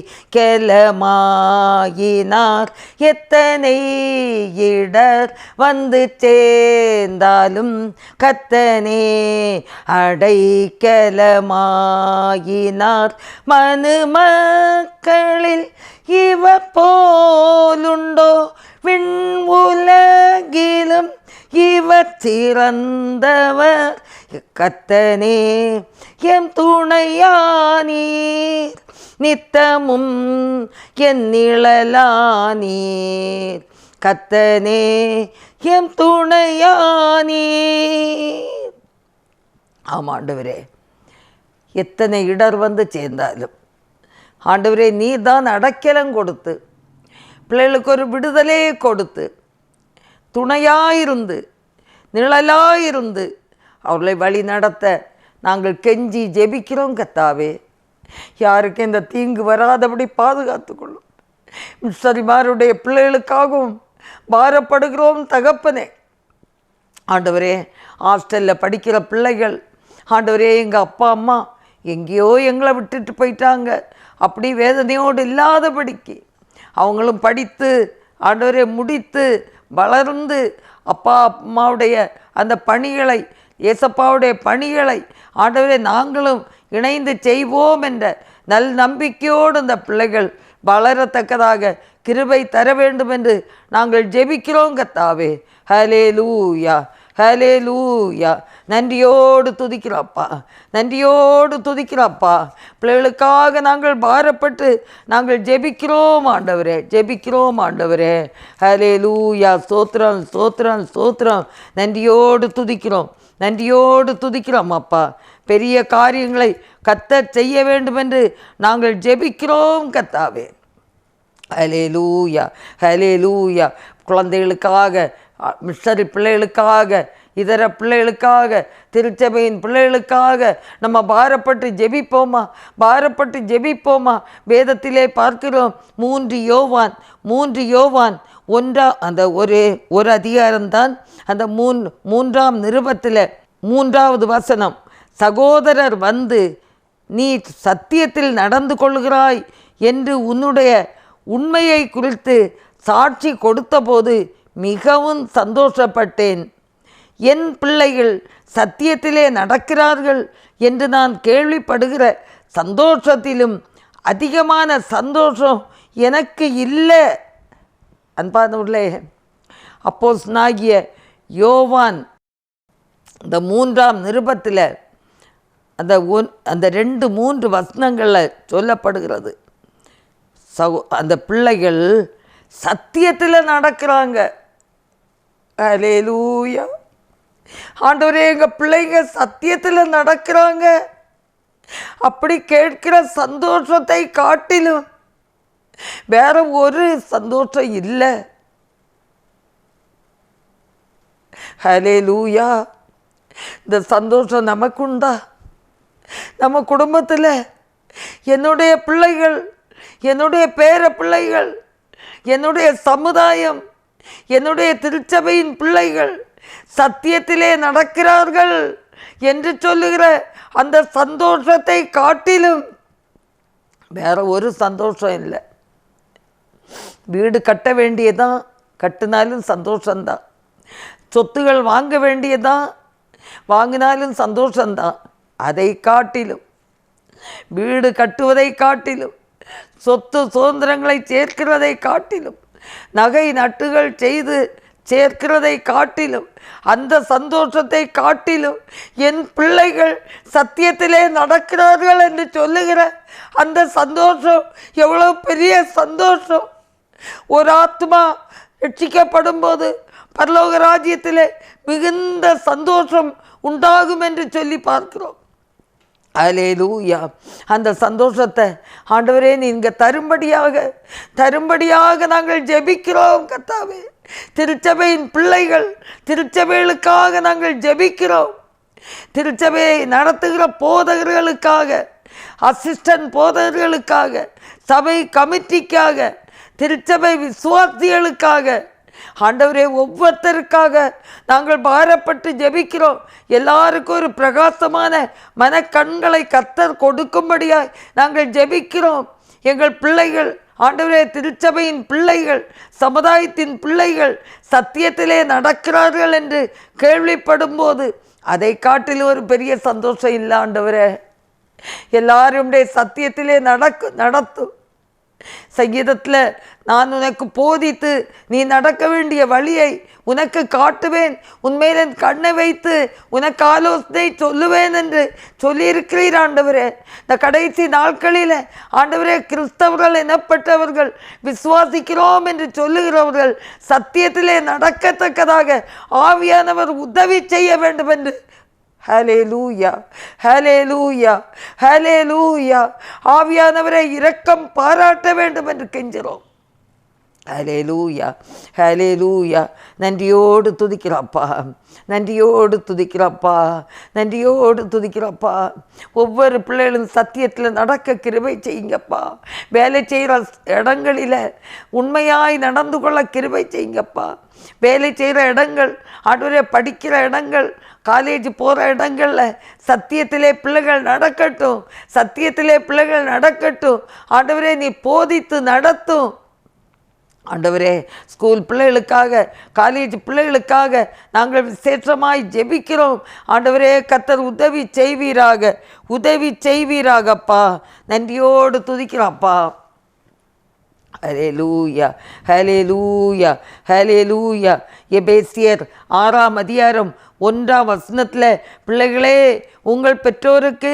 எத்தனை இடர் வந்து சேர்ந்தாலும் கர்த்தனே அடைக்கலமாயினார். மனுமக்களில் இவர் போலுண்டோ, விண் உலகிலும் இவர் சிறந்தவர். கர்த்தனே எம் துணையானீர், நித்தமும் என் நிழலானீர். கர்த்தனே எம் துணையானீர். ஆமாண்டவரே, எத்தனை இடர் வந்து சேர்ந்தாலும் ஆண்டவரே நீர் தான் அடைக்கலம் கொடுத்து பிள்ளைகளுக்கு ஒரு விடுதலையை கொடுத்து துணையாயிருந்து நிழலாயிருந்து அவர்களை வழி நடத்த நாங்கள் கெஞ்சி ஜெபிக்கிறோம் கர்த்தாவே. யாருக்கு இந்த தீங்கு வராதபடி பாதுகாத்துக்கொள்ளும். மிஷனரிமாருடைய பிள்ளைகளுக்காகவும் பாரப்படுகிறோம் தகப்பனே. ஆண்டவரே, ஹாஸ்டலில் படிக்கிற பிள்ளைகள் ஆண்டவரே எங்கள் அப்பா அம்மா எங்கேயோ எங்களை விட்டுட்டு போயிட்டாங்க, அப்படி வேதனையோடு இல்லாதபடிக்கு அவங்களும் படித்து ஆண்டவரே முடித்து வளர்ந்து அப்பா அம்மாவுடைய அந்த பணிகளை, ஏசப்பாவுடைய பணிகளை ஆண்டவரே நாங்களும் இணைந்து செய்வோம் என்ற நல் நம்பிக்கையோடு அந்த பிள்ளைகள் வளரத்தக்கதாக கிருபை தர வேண்டும் என்று நாங்கள் ஜெபிக்கிறோம் கர்த்தாவே. ஹல்லேலூயா, ஹல்லேலூயா. நன்றியோடு துதிக்கிறோப்பா, நன்றியோடு துதிக்கிறோப்பா. பிள்ளைகளுக்காக நாங்கள் பாரப்பட்டு நாங்கள் ஜெபிக்கிறோம் ஆண்டவரே, ஜெபிக்கிறோம் ஆண்டவரே. ஹல்லேலூயா. ஸ்தோத்திரம், ஸ்தோத்திரம், ஸ்தோத்திரம். நன்றியோடு துதிக்கிறோம், நன்றியோடு துதிக்கிறோம் அப்பா. பெரிய காரியங்களை கர்த்தர் செய்ய வேண்டும் என்று நாங்கள் ஜெபிக்கிறோம் கர்த்தாவே. ஹல்லேலூயா, ஹல்லேலூயா. குழந்தைகளுக்காக, மிஷனரி பிள்ளைகளுக்காக, இதர பிள்ளைகளுக்காக, திருச்சபையின் பிள்ளைகளுக்காக நம்ம பாரப்பட்டு ஜெபிப்போமா, பாரப்பட்டு ஜெபிப்போமா. வேதத்திலே பார்க்கிறோம் 3 யோவான் அந்த ஒரு அதிகாரம்தான். அந்த மூன்றாம் நிருபத்தில் 3வது வசனம், சகோதரர் வந்து நீ சத்தியத்தில் நடந்து கொள்கிறாய் என்று உன்னுடைய உண்மையை குறித்து சாட்சி கொடுத்தபோது மிகவும் சந்தோஷப்பட்டேன். என் பிள்ளைகள் சத்தியத்திலே நடக்கிறார்கள் என்று நான் கேள்விப்படுகிற சந்தோஷத்திலும் அதிகமான சந்தோஷம் எனக்கு இல்லை. அன்பானவர்களே, அப்போஸ்தலனாகிய யோவான் இந்த 3ஆம் நிருபத்தில் அந்த 2-3 வசனங்களில் சொல்லப்படுகிறது, அந்த பிள்ளைகள் சத்தியத்தில் நடக்கிறாங்க. ஹல்லேலூயா. ஆண்டவரே, எங்கள் பிள்ளைங்க சத்தியத்தில் நடக்கிறாங்க. அப்படி கேட்கிற சந்தோஷத்தை காட்டிலும் வேற ஒரு சந்தோஷம் இல்லை. ஹல்லேலூயா. இந்த சந்தோஷம் நமக்குண்டா? நம்ம குடும்பத்தில் என்னுடைய பிள்ளைகள், என்னுடைய பேர பிள்ளைகள், என்னுடைய சமுதாயம், என்னுடைய திருச்சபையின் பிள்ளைகள் சத்தியத்திலே நடக்கிறார்கள் என்று சொல்லுகிற அந்த சந்தோஷத்தை காட்டிலும் வேற ஒரு சந்தோஷம் இல்லை. வீடு கட்ட வேண்டியதான், கட்டினாலும் சந்தோஷந்தான். சொத்துகள் வாங்க வேண்டியதான், வாங்கினாலும் சந்தோஷந்தான். அதை காட்டிலும், வீடு கட்டுவதை காட்டிலும், சொத்து சுதந்திரங்களை சேர்க்கிறதை காட்டிலும், நகை நட்டுகள் செய்து சேர்க்கிறதை காட்டிலும், அந்த சந்தோஷத்தை காட்டிலும் என் பிள்ளைகள் சத்தியத்திலே நடக்கிறார்கள் என்று சொல்லுகிற அந்த சந்தோஷம் எவ்வளோ பெரிய சந்தோஷம். ஒரு ஆத்மா ரட்சிக்கப்படும் போது பரலோக ராஜ்யத்திலே மிகுந்த சந்தோஷம் உண்டாகும் என்று சொல்லி பார்க்கிறோம். ஹல்லேலூயா. அந்த சந்தோஷத்தை ஆண்டவரே நீங்க தரும்படியாக நாங்கள் ஜெபிக்கிறோம் கர்த்தாவே. திருச்சபையின் பிள்ளைகள், திருச்சபைகளுக்காக நாங்கள் ஜெபிக்கிறோம். திருச்சபையை நடத்துகிற போதகர்களுக்காக, அசிஸ்டன்ட் போதகர்களுக்காக, சபை கமிட்டிக்காக, திருச்சபை விசுவாசிகளுக்காக ஆண்டவரே, ஒவ்வொருத்தருக்காக நாங்கள் பாரப்பட்டு ஜெபிக்கிறோம். எல்லாருக்கும் ஒரு பிரகாசமான மனக்கண்களை கர்த்தர் கொடுக்கும்படியாய் நாங்கள் ஜெபிக்கிறோம். எங்கள் பிள்ளைகள் ஆண்டவரே, திருச்சபையின் பிள்ளைகள், சமுதாயத்தின் பிள்ளைகள் சத்தியத்திலே நடக்கிறார்கள் என்று கேள்விப்படும் போது அதை காட்டிலும் ஒரு பெரிய சந்தோஷம் இல்லை ஆண்டவரே. எல்லாருடைய சத்தியத்திலே நடத்தும். சங்கீதத்தில் நான் உனக்கு போதித்து நீ நடக்க வேண்டிய வழியை உனக்கு காட்டுவேன், உன்மேல் என் கண்ணை வைத்து உனக்கு ஆலோசனை சொல்லுவேன் என்று சொல்லியிருக்கிறீர் ஆண்டவரே. இந்த கடைசி நாட்களில் ஆண்டவரே, கிறிஸ்தவர்கள் எனப்பட்டவர்கள், விசுவாசிக்கிறோம் என்று சொல்லுகிறவர்கள் சத்தியத்திலே நடக்கத்தக்கதாக ஆவியானவர் உதவி செய்ய வேண்டும் என்று ஹல்லேலூயா, ஹல்லேலூயா, ஹல்லேலூயா. ஆவியானவரை இரக்கம் பாராட்ட வேண்டும் என்று கெஞ்சுகிறோம். ஹல்லேலூயா, ஹல்லேலூயா. நன்றியோடு துதிக்கிறப்பா, நன்றியோடு துதிக்கிறப்பா, நன்றியோடு துதிக்கிறப்பா. ஒவ்வொரு பிள்ளைகளும் சத்தியத்தில் நடக்க கிருபை செய்யுங்கப்பா. வேலை செய்கிற இடங்களில் உண்மையாய் நடந்து கொள்ள கிருபை செய்யுங்கப்பா. வேலை செய்கிற இடங்கள், ஆண்டவரே, படிக்கிற இடங்கள், காலேஜ் போகிற இடங்களில் சத்தியத்திலே பிள்ளைகள் நடக்கட்டும், சத்தியத்திலே பிள்ளைகள் நடக்கட்டும். ஆண்டவரே, நீ போதித்து நடத்தும். ஆண்டவரே, ஸ்கூல் பிள்ளைகளுக்காக, காலேஜ் பிள்ளைகளுக்காக நாங்கள் விசேஷமாய் ஜெபிக்கிறோம். ஆண்டவரே, கர்த்தர் உதவி செய்வீராக, உதவி செய்வீராகப்பா. நன்றியோடு துதிக்கிறோம்ப்பா. ஹல்லேலூயா, ஹல்லேலூயா, ஹல்லேலூயா. எபேசியர் 6ஆம் அதிகாரம் 1ஆம் வசனத்தில், பிள்ளைகளே, உங்கள் பெற்றோருக்கு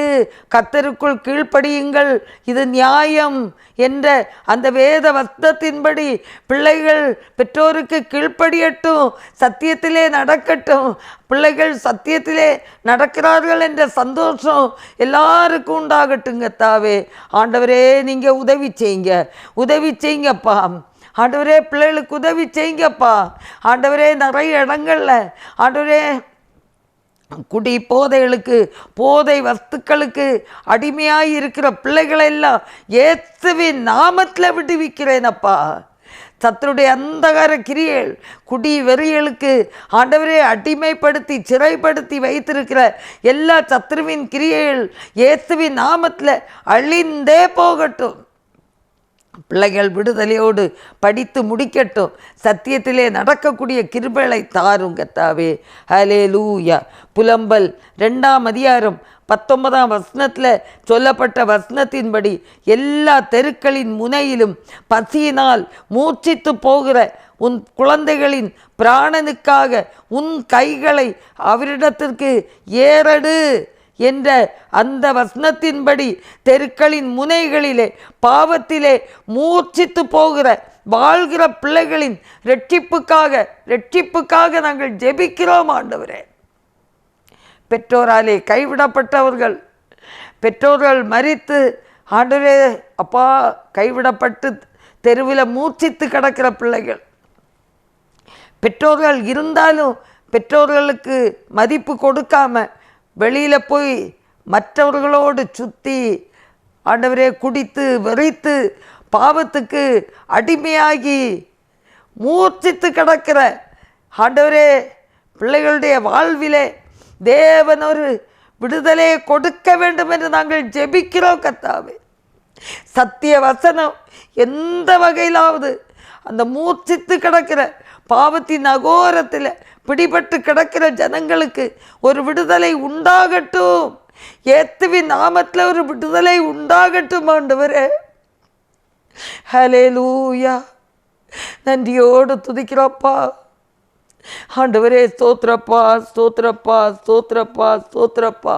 கர்த்தருக்குள் கீழ்ப்படியுங்கள், இது நியாயம் என்ற அந்த வேத வசனத்தின்படி பிள்ளைகள் பெற்றோருக்கு கீழ்ப்படியட்டும், சத்தியத்திலே நடக்கட்டும். பிள்ளைகள் சத்தியத்திலே நடக்கிறார்கள் என்ற சந்தோஷம் எல்லாருக்கும் உண்டாகட்டுங்க தாவே. ஆண்டவரே, நீங்கள் உதவி செய்யுங்க, உதவி செய்யுங்கப்பா. ஆண்டவரே, பிள்ளைகளுக்கு உதவி செய்யுங்கப்பா. ஆண்டவரே, நிறைய இடங்களில் ஆண்டவரே குடி போதைகளுக்கு, போதை வஸ்துக்களுக்கு அடிமையாய் இருக்கிற பிள்ளைகளெல்லாம் இயேசுவின் நாமத்தில் விடுவிக்கிறேனப்பா. சத்துருடைய அந்தகார கிரியைகள், குடி வெறிகளுக்கு ஆண்டவரே அடிமைப்படுத்தி சிறைப்படுத்தி வைத்திருக்கிற எல்லா சத்துருவின் கிரியைகள் இயேசுவின் நாமத்தில் அழிந்தே போகட்டும். பிள்ளைகள் விடுதலையோடு படித்து முடிக்கட்டும். சத்தியத்திலே நடக்கக்கூடிய கிருபைகளை தாரும் கர்த்தாவே. ஹல்லேலூயா. புலம்பல் 2ஆம் அதிகாரம் 19ஆம் வசனத்தில் சொல்லப்பட்ட வசனத்தின்படி எல்லா தெருக்களின் முனையிலும் பசியினால் மூச்சித்து போகிற உன் குழந்தைகளின் பிராணனுக்காக உன் கைகளை அவரிடத்திற்கு ஏறடு என்ற அந்த வசனத்தின்படி தெருக்களின் முனைகளிலே பாவத்திலே மூர்ச்சித்து போகிற வாழ்கிற பிள்ளைகளின் ரட்சிப்புக்காக நாங்கள் ஜெபிக்கிறோம் ஆண்டவரே. பெற்றோராலே கைவிடப்பட்டவர்கள், பெற்றோர்கள் மரித்து ஆண்டவரே அப்பா கைவிடப்பட்டு தெருவில் மூர்ச்சித்து கிடக்கிற பிள்ளைகள், பெற்றோர்கள் இருந்தாலும் பெற்றோர்களுக்கு மதிப்பு கொடுக்காம வெளியில் போய் மற்றவர்களோடு சுற்றி ஆண்டவரே குடித்து வெறித்து பாவத்துக்கு அடிமையாகி மூர்ச்சித்து கிடக்கிற ஆண்டவரே பிள்ளைகளுடைய வாழ்விலே தேவன் ஒரு விடுதலையை கொடுக்க வேண்டும் என்று நாங்கள் ஜெபிக்கிறோம் கர்த்தாவே. சத்திய வசனம் எந்த வகையிலாவது அந்த மூர்ச்சித்து கிடக்கிற பாவத்தின் அகோரத்தில் பிடிபட்டு கிடக்கிற ஜனங்களுக்கு ஒரு விடுதலை உண்டாகட்டும். இயேசுவின் நாமத்தில் ஒரு விடுதலை உண்டாகட்டும் ஆண்டவரே. ஹல்லேலூயா. நன்றியோடு துதிக்கிறோப்பா ஆண்டவரே. ஸ்தோத்திரப்பா, ஸ்தோத்திரப்பா, ஸ்தோத்திரப்பா, ஸ்தோத்திரப்பா.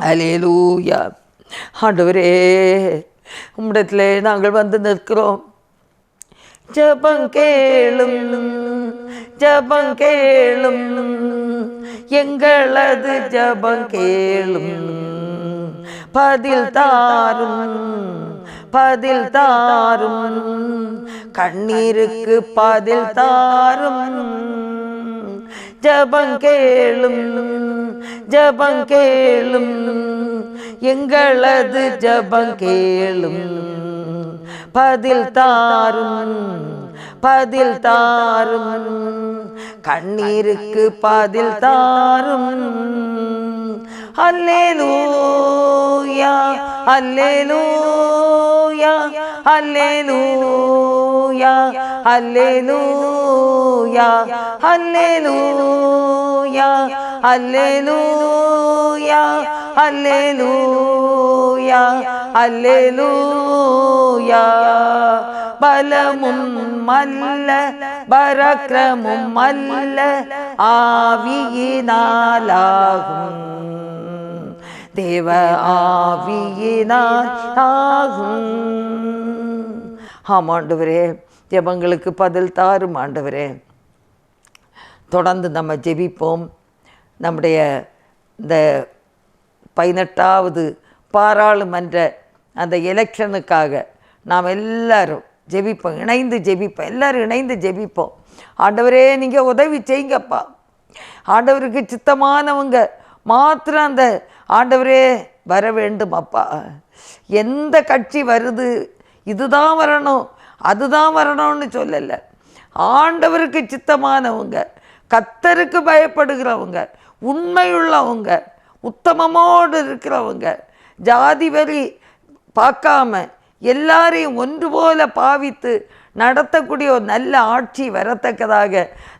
ஹல்லேலூயா. ஆண்டவரே, உம்மிடத்திலே நாங்கள் வந்து நிற்கிறோம். ஜெபங்கேளும், ஜெபங்கேளும், எங்களது ஜெபங்கேளும், பதில் தாரும், பதில் தாரும், கண்ணீருக்கு பதில் தாரும். ஜெபங்கேளும், ஜெபங்கேளும், எங்களது ஜெபங்கேளும், பதில் தாரும், பதில் தாரும், கண்ணீருக்கு பதில் தாரும். அல்லேலூயா அல்லேலூயா அல்லேலூயா அல்லேலூயா அல்லேலூயா அல்லேலூயா அல்லேலூயா அல்லேலூயா. பலமும் அல்ல பராக்கிரமும் அல்ல ஆவியினாலாகும், தேவ ஆவியினால் ஆகும். ஆமாண்டவரே, ஜெபங்களுக்கு பதில் தாரும் ஆண்டவரே. தொடர்ந்து நம்ம ஜெபிப்போம். நம்முடைய இந்த 18வது பாராளுமன்ற அந்த எலெக்ஷனுக்காக நாம் எல்லாரும் ஜெபிப்போம், இணைந்து ஜெபிப்போம், எல்லோரும் இணைந்து ஜெபிப்போம். ஆண்டவரே, நீங்கள் உதவி செய்யுங்கப்பா. ஆண்டவருக்கு சித்தமானவங்க மாத்திரம் அந்த ஆண்டவரே வர வேண்டும் அப்பா. எந்த கட்சி வருது, இதுதான் வரணும் அதுதான் வரணும்னு சொல்லலை. ஆண்டவருக்கு சித்தமானவங்க, கர்த்தருக்கு பயப்படுகிறவங்க, உண்மையுள்ளவங்க, உத்தமமோடு இருக்கிறவங்க, ஜாதி வரி பார்க்காம எல்லாரையும் ஒன்று போல பாவித்து நடத்தக்கூடிய ஒரு நல்ல ஆட்சி வரத்தக்கதாக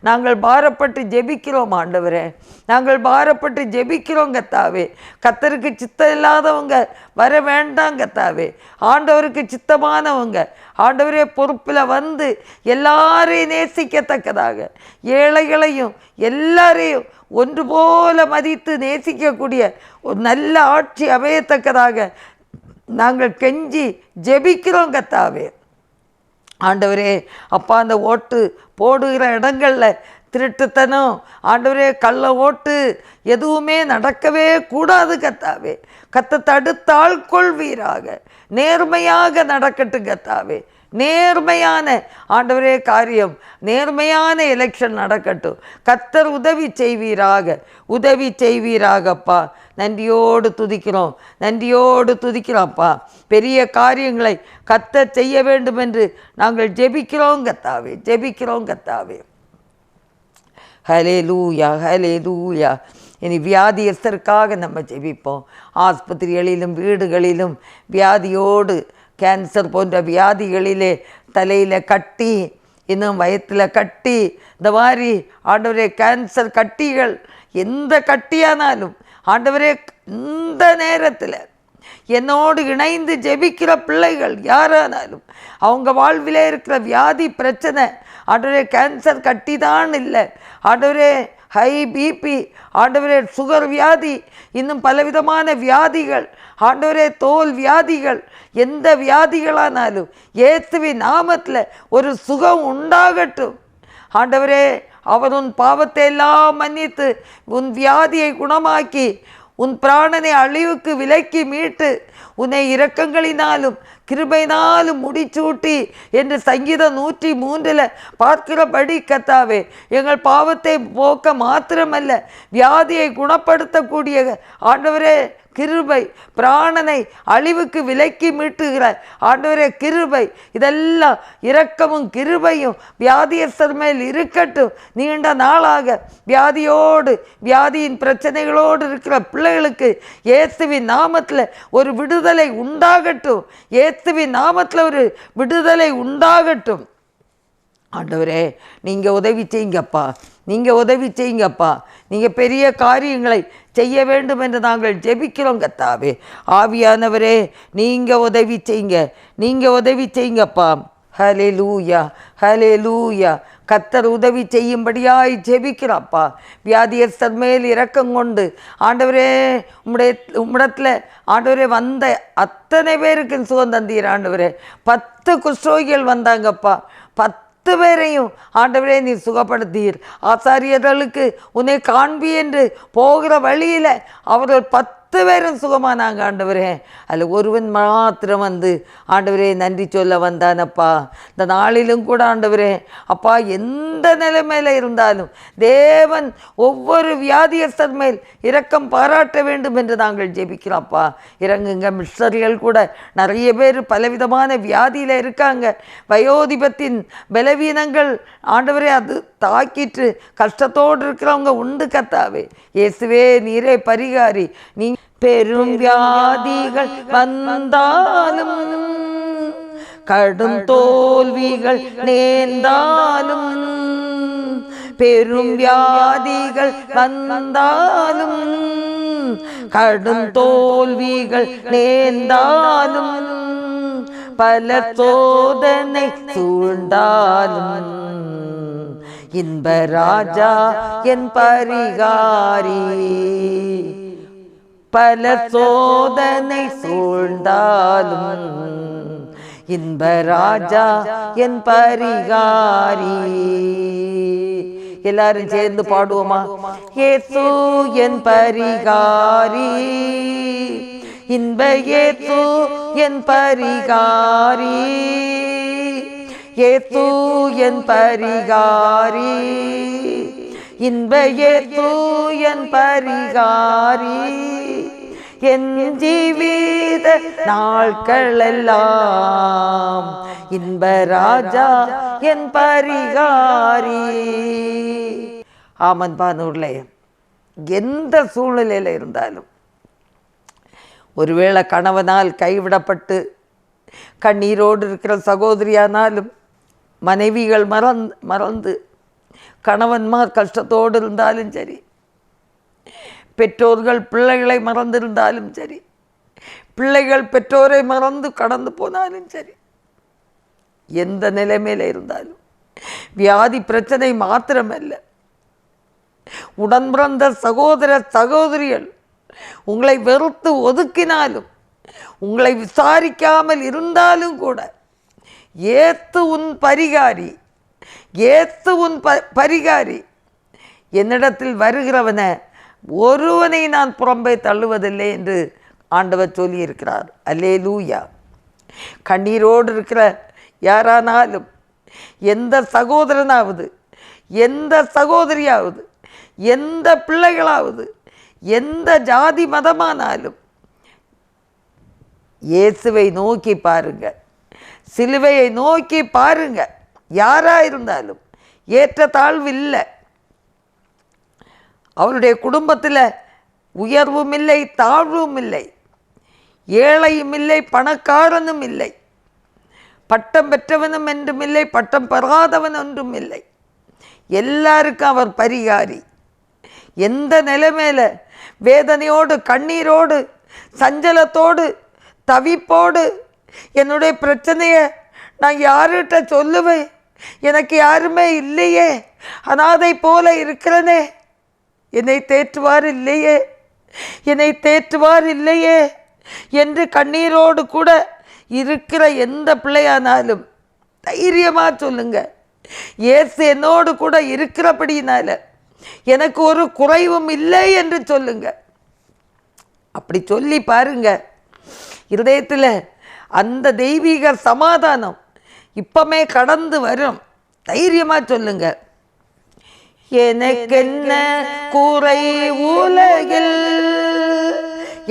நாங்கள் பாரப்பட்டு ஜெபிக்கிறோம் ஆண்டவரே. நாங்கள் பாரப்பட்டு ஜெபிக்கிறோம் கர்த்தாவே. கர்த்தருக்கு சித்தம் இல்லாதவங்க வர வேண்டாம் கர்த்தாவே. ஆண்டவருக்கு சித்தமானவங்க ஆண்டவரே பொறுப்பில் வந்து எல்லாரையும் நேசிக்கத்தக்கதாக, ஏழைகளையும் எல்லாரையும் ஒன்று போல மதித்து நேசிக்கக்கூடிய ஒரு நல்ல ஆட்சி அமையத்தக்கதாக நாங்கள் கெஞ்சி ஜெபிக்கிறோம் கர்த்தாவே. ஆண்டவரே அப்பா, அந்த ஓட்டு போடுகிற இடங்களில் திருட்டுத்தனம் ஆண்டவரே, கள்ள ஓட்டு எதுவுமே நடக்கவே கூடாது கர்த்தாவே. கர்த்தர் தடுத்தாள் கொள்வீராக, நேர்மையாக நடக்கட்டும் கர்த்தாவே. நேர்மையான ஆண்டவரே காரியம், நேர்மையான எலெக்ஷன் நடக்கட்டும். கர்த்தர் உதவி செய்வீராக, உதவி செய்வீராகப்பா. நன்றியோடு துதிக்கிறோம், நன்றியோடு துதிக்கிறோம்ப்பா. பெரிய காரியங்களை கர்த்தர் செய்ய வேண்டும் என்று நாங்கள் ஜெபிக்கிறோம் கர்த்தாவே, ஜெபிக்கிறோம் கர்த்தாவே. ஹல்லேலூயா ஹல்லேலூயா. இனி வியாதியஸ்தருக்காக நம்ம ஜெபிப்போம். ஆஸ்பத்திரிகளிலும் வீடுகளிலும் வியாதியோடு, கேன்சர் போன்ற வியாதிகளிலே தலையில் கட்டி, இன்னும் வயத்தில் கட்டி, இந்த மாதிரி ஆண்டவரே கேன்சர் கட்டிகள் எந்த கட்டியானாலும் ஆண்டவரே இந்த நேரத்தில் என்னோடு இணைந்து ஜெபிக்கிற பிள்ளைகள் யாரானாலும் அவங்க வாழ்விலே இருக்கிற வியாதி பிரச்சனை, ஆண்டவரே கேன்சர் கட்டி தான் இல்லை ஆண்டவரே, ஹை பிபி ஆண்டவரே, சுகர் வியாதி, இன்னும் பலவிதமான வியாதிகள் ஆண்டவரே, தோல் வியாதிகள், எந்த வியாதிகளானாலும் இயேசுவின் நாமத்தில் ஒரு சுகம் உண்டாகட்டும் ஆண்டவரே. அவர் உன் பாவத்தை எல்லாம் மன்னித்து உன் வியாதியை குணமாக்கி உன் பிராணனை அழிவுக்கு விலக்கி மீட்டு உன்னை இரக்கங்களினாலும் கிருபையினாலும் முடிச்சூட்டி என்று சங்கீதம் 103 பார்க்கிறபடி கர்த்தாவே, எங்கள் பாவத்தை போக்க மாத்திரமல்ல வியாதியை குணப்படுத்தக்கூடிய ஆண்டவரே கிருபை, பிராணனை அழிவுக்கு விலக்கி மீட்டுகிற ஆண்டவரே கிருபை, இதெல்லாம் இரக்கமும் கிருபையும் வியாதியஸ்தர் மேல் இருக்கட்டும். நீண்ட நாளாக வியாதியோடு, வியாதியின் பிரச்சனைகளோடு இருக்கிற பிள்ளைகளுக்கு இயேசுவின் நாமத்தில் ஒரு விடுதலை உண்டாகட்டும், இயேசுவின் நாமத்தில் ஒரு விடுதலை உண்டாகட்டும். ஆண்டவரே நீங்கள் உதவி செய்யுங்கப்பா, நீங்கள் உதவி செய்யுங்கப்பா. நீங்கள் பெரிய காரியங்களை செய்ய வேண்டும் என்று நாங்கள் ஜெபிக்கிறோம் கர்த்தாவே. ஆவியானவரே நீங்கள் உதவி செய்யுங்க, நீங்கள் உதவி செய்யுங்கப்பா. ஹல்லேலூயா ஹல்லேலூயா. கர்த்தர் உதவி செய்யும்படியாய் ஜெபிக்கிறப்பா. வியாதியஸ்தர் மேல் இரக்கம் கொண்டு ஆண்டவரே உம்மிடத்தில் ஆண்டவரே வந்த அத்தனை பேருக்கு சுகம் தந்தீர் ஆண்டவரே. 10 குஷ்டரோகிகள் வந்தாங்கப்பா, 10 பேரையும் ஆண்டவரே நீர் சுகப்படுத்தீர். ஆசாரியர்களுக்கு உன்னை காண்பி என்று போகிற வழியில் அவர்கள் 10 பேரும் சுகமானாங்க ஆண்டவரே. அதில் ஒருவன் மாத்திரம் வந்து ஆண்டவரே நன்றி சொல்ல வந்தானப்பா. இந்த நாளிலும் கூட ஆண்டவரே அப்பா, எந்த நிலைமையில் இருந்தாலும் தேவன் ஒவ்வொரு வியாதியஸ்தர் மேல் இரக்கம் பாராட்ட வேண்டும் என்று நாங்கள் ஜெபிக்கிறோம்ப்பா. இறங்குங்க. மிஷனரிகள் கூட நிறைய பேர் பலவிதமான வியாதியில் இருக்காங்க. வயோதிபத்தின் பலவீனங்கள் ஆண்டவரே அது தாக்கிட்டு கஷ்டத்தோடு இருக்கிறவங்க உண்டு கர்த்தாவே. இயேசுவே நீரே பரிகாரி. நீ பெரும் வியாதிகள் வந்தாலும் கடும் தோல்விகள் நேர்ந்தாலும், பெரும் வியாதிகள் வந்தாலும் கடும் தோல்விகள் நேர்ந்தாலும், பல சோதனை சூழ்ந்தாலும், இன்ப ராஜா என் பரிகாரி. பல சோதனை சூழ்ந்தாலும் இன்ப ராஜா என் பரிகாரி. எல்லாரும் சேர்ந்து பாடுவோமா? இயேசு என் பரிகாரி, இன்ப இயேசு என் பரிகாரி, இயேசு என் பரிகாரி, இன்ப இயேசு என் பரிகாரி. என் ஜீவித நாட்களெல்லாம் இன்ப ராஜா என் பரிகாரி. ஆமன்பானூர்ல எந்த சூழ்நிலையில் இருந்தாலும், ஒருவேளை கணவனால் கைவிடப்பட்டு கண்ணீரோடு இருக்கிற சகோதரியானாலும், மனைவிகள் மறந்து கணவன்மார் கஷ்டத்தோடு இருந்தாலும் சரி, பெற்றோர்கள் பிள்ளைகளை மறந்திருந்தாலும் சரி, பிள்ளைகள் பெற்றோரை மறந்து கடந்து போனாலும் சரி, எந்த நிலைமையில் இருந்தாலும், வியாதி பிரச்சனை மாத்திரமல்ல, உடன் பிறந்த சகோதர சகோதரிகள் உங்களை வெறுத்து ஒதுக்கினாலும், உங்களை விசாரிக்காமல் இருந்தாலும் கூட, ஏத்து உன் பரிகாரி, ஏத்து உன் பரிகாரி. என்னிடத்தில் வருகிறவன ஒருவனை நான் புறம்பே தள்ளுவதில்லை என்று ஆண்டவர் சொல்லியிருக்கிறார். அல்லேலூயா. கண்ணீரோடு இருக்கிற யாரானாலும், எந்த சகோதரனாவது, எந்த சகோதரியாவது, எந்த பிள்ளைகளாவது, எந்த ஜாதி மதமானாலும் இயேசுவை நோக்கி பாருங்க, சிலுவையை நோக்கி பாருங்க. யாரா இருந்தாலும் ஏற்ற தாழ்வு இல்லை. அவருடைய குடும்பத்தில் உயர்வும் இல்லை, தாழ்வும் இல்லை, ஏழையும் இல்லை, பணக்காரனும் இல்லை, பட்டம் பெற்றவனும் என்றும் இல்லை, பட்டம் பெறாதவன் ஒன்றும் இல்லை. எல்லாருக்கும் அவர் பரிகாரி. எந்த நிலைமையில் வேதனையோடு, கண்ணீரோடு, சஞ்சலத்தோடு, தவிப்போடு என்னுடைய பிரச்சனையை நான் யார்கிட்ட சொல்லுவேன், எனக்கு யாருமே இல்லையே, அனாதை போல இருக்கிறனே, என்னை தேற்றுவார் இல்லையே, என்னை தேற்றுவார் இல்லையே என்று கண்ணீரோடு கூட இருக்கிற எந்த பிள்ளையானாலும் தைரியமாக சொல்லுங்க, இயேசு என்னோடு கூட இருக்கிறபடினால எனக்கு ஒரு குறைவும் இல்லை என்று சொல்லுங்க. அப்படி சொல்லி பாருங்க, இருதயத்தில் அந்த தெய்வீக சமாதானம் இப்பமே கடந்து வரும். தைரியமாக சொல்லுங்க. எனக்கென்ன குறை உலகில்,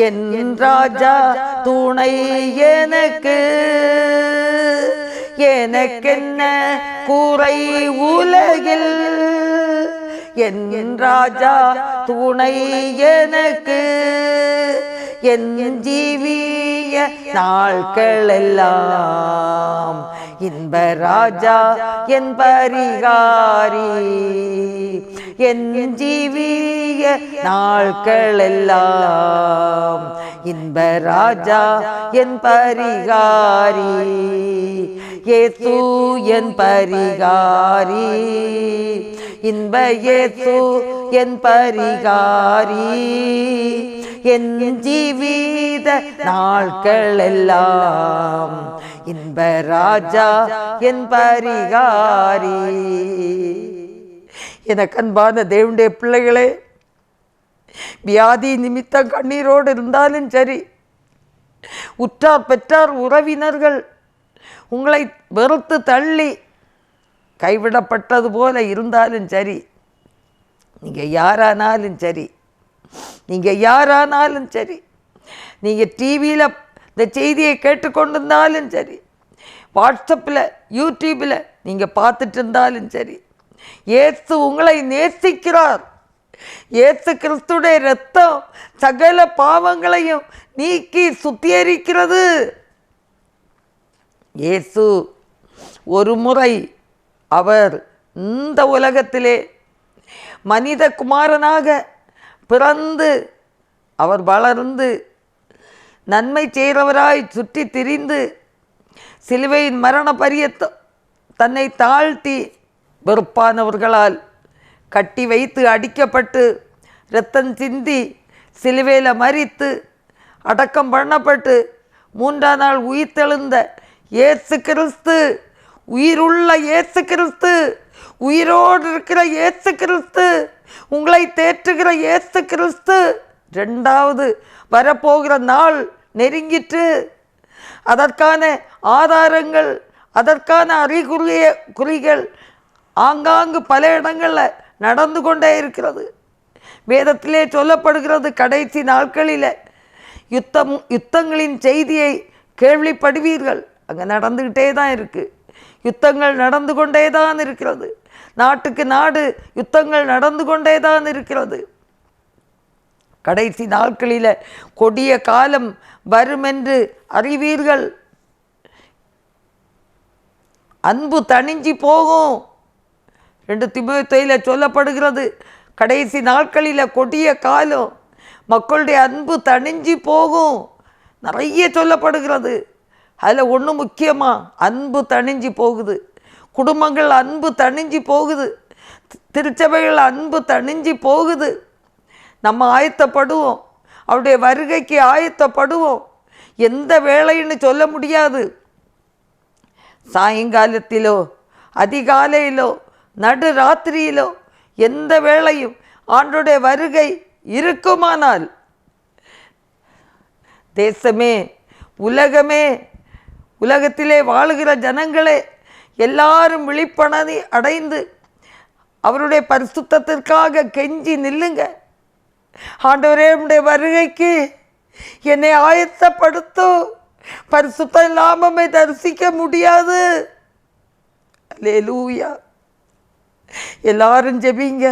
என் ராஜா துணை எனக்கு. எனக்கென்ன குறை உலகில், என் ராஜா துணை எனக்கு. என் ஜீவிய நாட்களெல்லாம் இன்ப ராஜா என் பரிகாரி. என் ஜீவிய நாட்களெல்லாம் இன்ப ராஜா என் பரிகாரி. இயேசு என் பரிகாரி, இன்ப இயேசு என் பரிகாரி. என் ஜீவித நாட்களெல்லாம் இன்ப ராஜா என் பரிகாரி. எனக்கு அன்பான தேவனுடைய பிள்ளைகளே, வியாதி நிமித்தம் கண்ணீரோடு இருந்தாலும் சரி, உற்றார் பெற்றார் உறவினர்கள் உங்களை வெறுத்து தள்ளி கைவிடப்பட்டது போல இருந்தாலும் சரி, நீங்கள் யாரானாலும் சரி, நீங்கள் யாரானாலும் சரி, நீங்கள் டிவியில் இந்த செய்தியை கேட்டுக்கொண்டிருந்தாலும் சரி, வாட்ஸ்அப்பில் யூடியூப்பில் நீங்கள் பார்த்துட்டு இருந்தாலும் சரி, இயேசு உங்களை நேசிக்கிறார். இயேசு கிறிஸ்துடைய இரத்தம் சகல பாவங்களையும் நீக்கி சுத்திகரிக்கிறது. இயேசு ஒரு முறை அவர் இந்த உலகத்திலே மனித குமாரனாக பிறந்து அவர் வளர்ந்து நன்மை செய்கிறவராய் சுற்றி திரிந்து சிலுவையின் மரண பரியத்தம் தன்னை தாழ்த்தி வெறுப்பானவர்களால் கட்டி வைத்து அடிக்கப்பட்டு இரத்தம் சிந்தி சிலுவையில் மரித்து அடக்கம் பண்ணப்பட்டு 3ஆம் நாள் உயிர்த்தெழுந்த இயேசு கிறிஸ்து, உயிருள்ள இயேசு கிறிஸ்து, உயிரோடு இருக்கிற இயேசு கிறிஸ்து, உங்களை தேற்றுகிற இயேசு கிறிஸ்து 2வது வரப்போகிற நாள் நெருங்கிட்டு. அதற்கான ஆதாரங்கள், அதற்கான குறிகள் ஆங்காங்கு பல இடங்களில் நடந்து கொண்டே இருக்கிறது. வேதத்திலே சொல்லப்படுகிறது, கடைசி நாட்களில் யுத்தங்களின் செய்தியை கேள்விப்படுவீர்கள். அங்கே நடந்துக்கிட்டே தான் இருக்குது. யுத்தங்கள் நடந்து கொண்டே தான் இருக்கிறது. நாட்டுக்கு நாடு யுத்தங்கள் நடந்து கொண்டே தான் இருக்கிறது. கடைசி நாட்களில் கொடிய காலம் வரும் என்று அறிவீர்கள். அன்பு தணிஞ்சி போகும். 2 தீமோத்தேயுவில் சொல்லப்படுகிறது, கடைசி நாட்களில் கொடிய காலம், மக்களுடைய அன்பு தணிஞ்சி போகும். நிறைய சொல்லப்படுகிறது. அதில் ஒன்று முக்கியமாக அன்பு தணிஞ்சி போகுது. குடும்பங்கள் அன்பு தணிஞ்சி போகுது. திருச்சபைகள் அன்பு தணிஞ்சி போகுது. நம்ம ஆயத்தப்படுவோம், அவருடைய வருகைக்கு ஆயத்தப்படுவோம். எந்த வேளைன்னு சொல்ல முடியாது. சாயங்காலத்திலோ அதிகாலையிலோ நடு ராத்திரியிலோ எந்த வேளையும் ஆண்டவருடைய வருகை இருக்குமானால், தேசமே, உலகமே, உலகத்திலே வாழுகிற ஜனங்களே எல்லாரும் விழிப்பணி அடைந்து அவருடைய பரிசுத்தத்திற்காக கெஞ்சி நில்லுங்க. ஆண்டவரே, உம்முடைய வருகைக்கு என்னை ஆயத்தப்படுத்தும். பரிசுத்தம் இல்லாம தரிசிக்க முடியாது. அல்லேலூயா. எல்லாரும் ஜெபிங்க.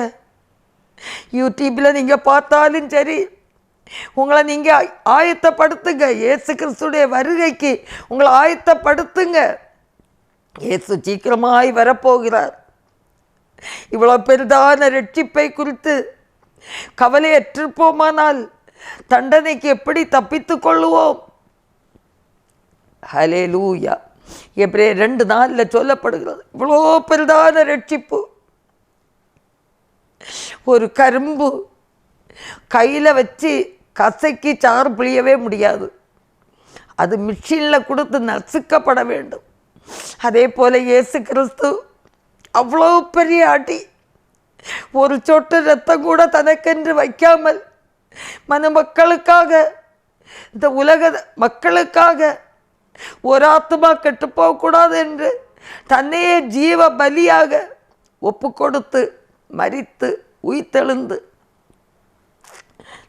யூடியூப்பில் நீங்கள் பார்த்தாலும் சரி, உங்களை நீங்கள் ஆயத்தப்படுத்துங்க. இயேசு கிறிஸ்துடைய வருகைக்கு உங்களை ஆயத்தப்படுத்துங்க. இயேசு சீக்கிரமாய் வரப்போகிறார். இவ்வளோ பெரிதான ரட்சிப்பை குறித்து கவலையற்றிருப்போமானால் தண்டனைக்கு எப்படி தப்பித்து கொள்ளுவோம்? ஹல்லேலூயா. எபிரேயர் 2:4 சொல்லப்படுகிறது, இவ்வளோ பெரிதான ரட்சிப்பு. ஒரு கரும்பு கையில் வச்சு கசக்கி சாறு பிழியவே முடியாது. அது மிஷினில் கொடுத்து நசுக்கப்பட வேண்டும். அதே போல் இயேசு கிறிஸ்து அவ்வளோ பெரிய அடி, ஒரு சொட்டு ரத்தம் கூட தனக்கென்று வைக்காமல் மனுமக்களுக்காக, இந்த உலக மக்களுக்காக ஒரு ஆத்மா கெட்டு போகக்கூடாது என்று தன்னையே ஜீவ பலியாக ஒப்பு கொடுத்து மரித்து உயிர்த்தெழுந்து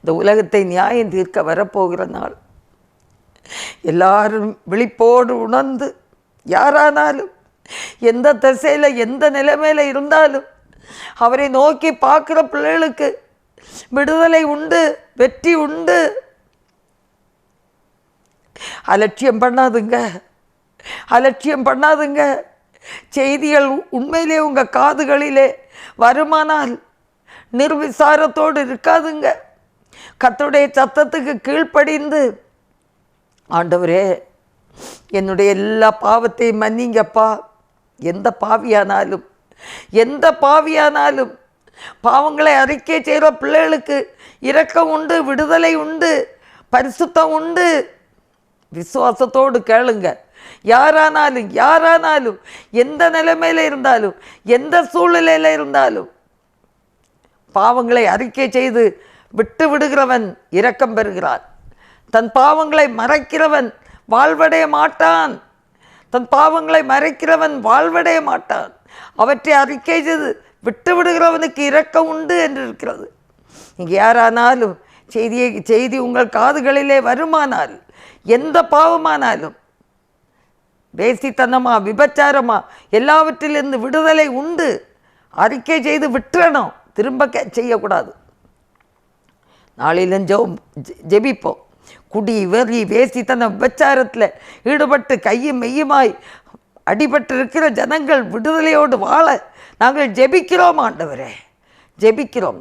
இந்த உலகத்தை நியாயம் தீர்க்க வரப்போகிற நாள். எல்லாரும் விழிப்போடு உணர்ந்து, யாரானாலும் எந்த திசையில் எந்த நிலைமையில் இருந்தாலும் அவரை நோக்கி பார்க்குற பிள்ளைகளுக்கு விடுதலை உண்டு, வெற்றி உண்டு. அலட்சியம் பண்ணாதுங்க, அலட்சியம் பண்ணாதுங்க. செய்திகள் உண்மையிலே உங்கள் காதுகளிலே வருமானால் நிர்விசாரத்தோடு இருக்காதுங்க. கர்த்தருடைய சத்தத்துக்கு கீழ்ப்படிந்து, ஆண்டவரே என்னுடைய எல்லா பாவத்தையும் மன்னிங்கப்பா. எந்த பாவியானாலும், எந்த பாவியானாலும் பாவங்களை அறிக்கை செய்கிற பிள்ளைகளுக்கு இரக்கம் உண்டு, விடுதலை உண்டு, பரிசுத்தம் உண்டு. விசுவாசத்தோடு கேளுங்க. யாரானாலும், யாரானாலும், எந்த நிலைமையில் இருந்தாலும், எந்த சூழ்நிலையில் இருந்தாலும் பாவங்களை அறிக்கை செய்து விட்டு விடுகிறவன் இரக்கம் பெறுகிறான். தன் பாவங்களை மறைக்கிறவன் வாழ்வடைய மாட்டான். தன் பாவங்களை மறைக்கிறவன் வாழ்வடைய மாட்டான். அவற்றை அறிக்கை செய்து விட்டு விடுகிறவனுக்கு இரக்கம் உண்டு என்று இருக்கிறது. நீங்கள் யாரானாலும் செய்தி உங்கள் காதுகளிலே வருமானால், எந்த பாவமானாலும், வேசித்தனமா விபச்சாரமா எல்லாவற்றிலிருந்து விடுதலை உண்டு. அறிக்கை செய்து விட்டுறணும், திரும்ப செய்யக்கூடாது. நாளிலும் ஜெபிப்போம். குடி, வெறி, வேசித்தனம், விபச்சாரத்தில் ஈடுபட்டு கையும் மெய்யுமாய் அடிபட்டு இருக்கிற ஜனங்கள் விடுதலையோடு வாழ நாங்கள் ஜெபிக்கிறோம் ஆண்டவரே. ஜெபிக்கிறோம்.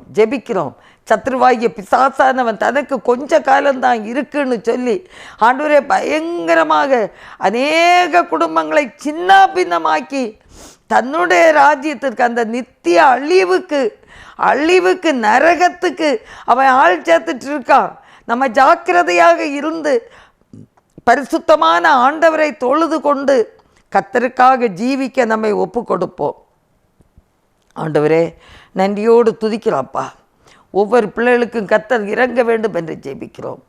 சத்ருவாகிய பிசாசானவன் தனக்கு கொஞ்ச காலம்தான் இருக்குன்னு சொல்லி ஆண்டவரே பயங்கரமாக அநேக குடும்பங்களை சின்ன பின்னமாக்கி தன்னுடைய ராஜ்யத்திற்கு, அந்த நித்திய அழிவுக்கு நரகத்துக்கு அவன் ஆள் சேர்த்துட்டு இருக்கான். நம்ம ஜாக்கிரதையாக இருந்து பரிசுத்தமான ஆண்டவரை தொழுது கொண்டு கர்த்தருக்காக ஜீவிக்க நம்மை ஒப்பு கொடுப்போம். ஆண்டவரே, நன்றியோடு துதிக்கிறோம்ப்பா. ஒவ்வொரு பிள்ளைகளுக்கும் கர்த்தர் இறங்க வேண்டும் என்று ஜெபிக்கிறோம்.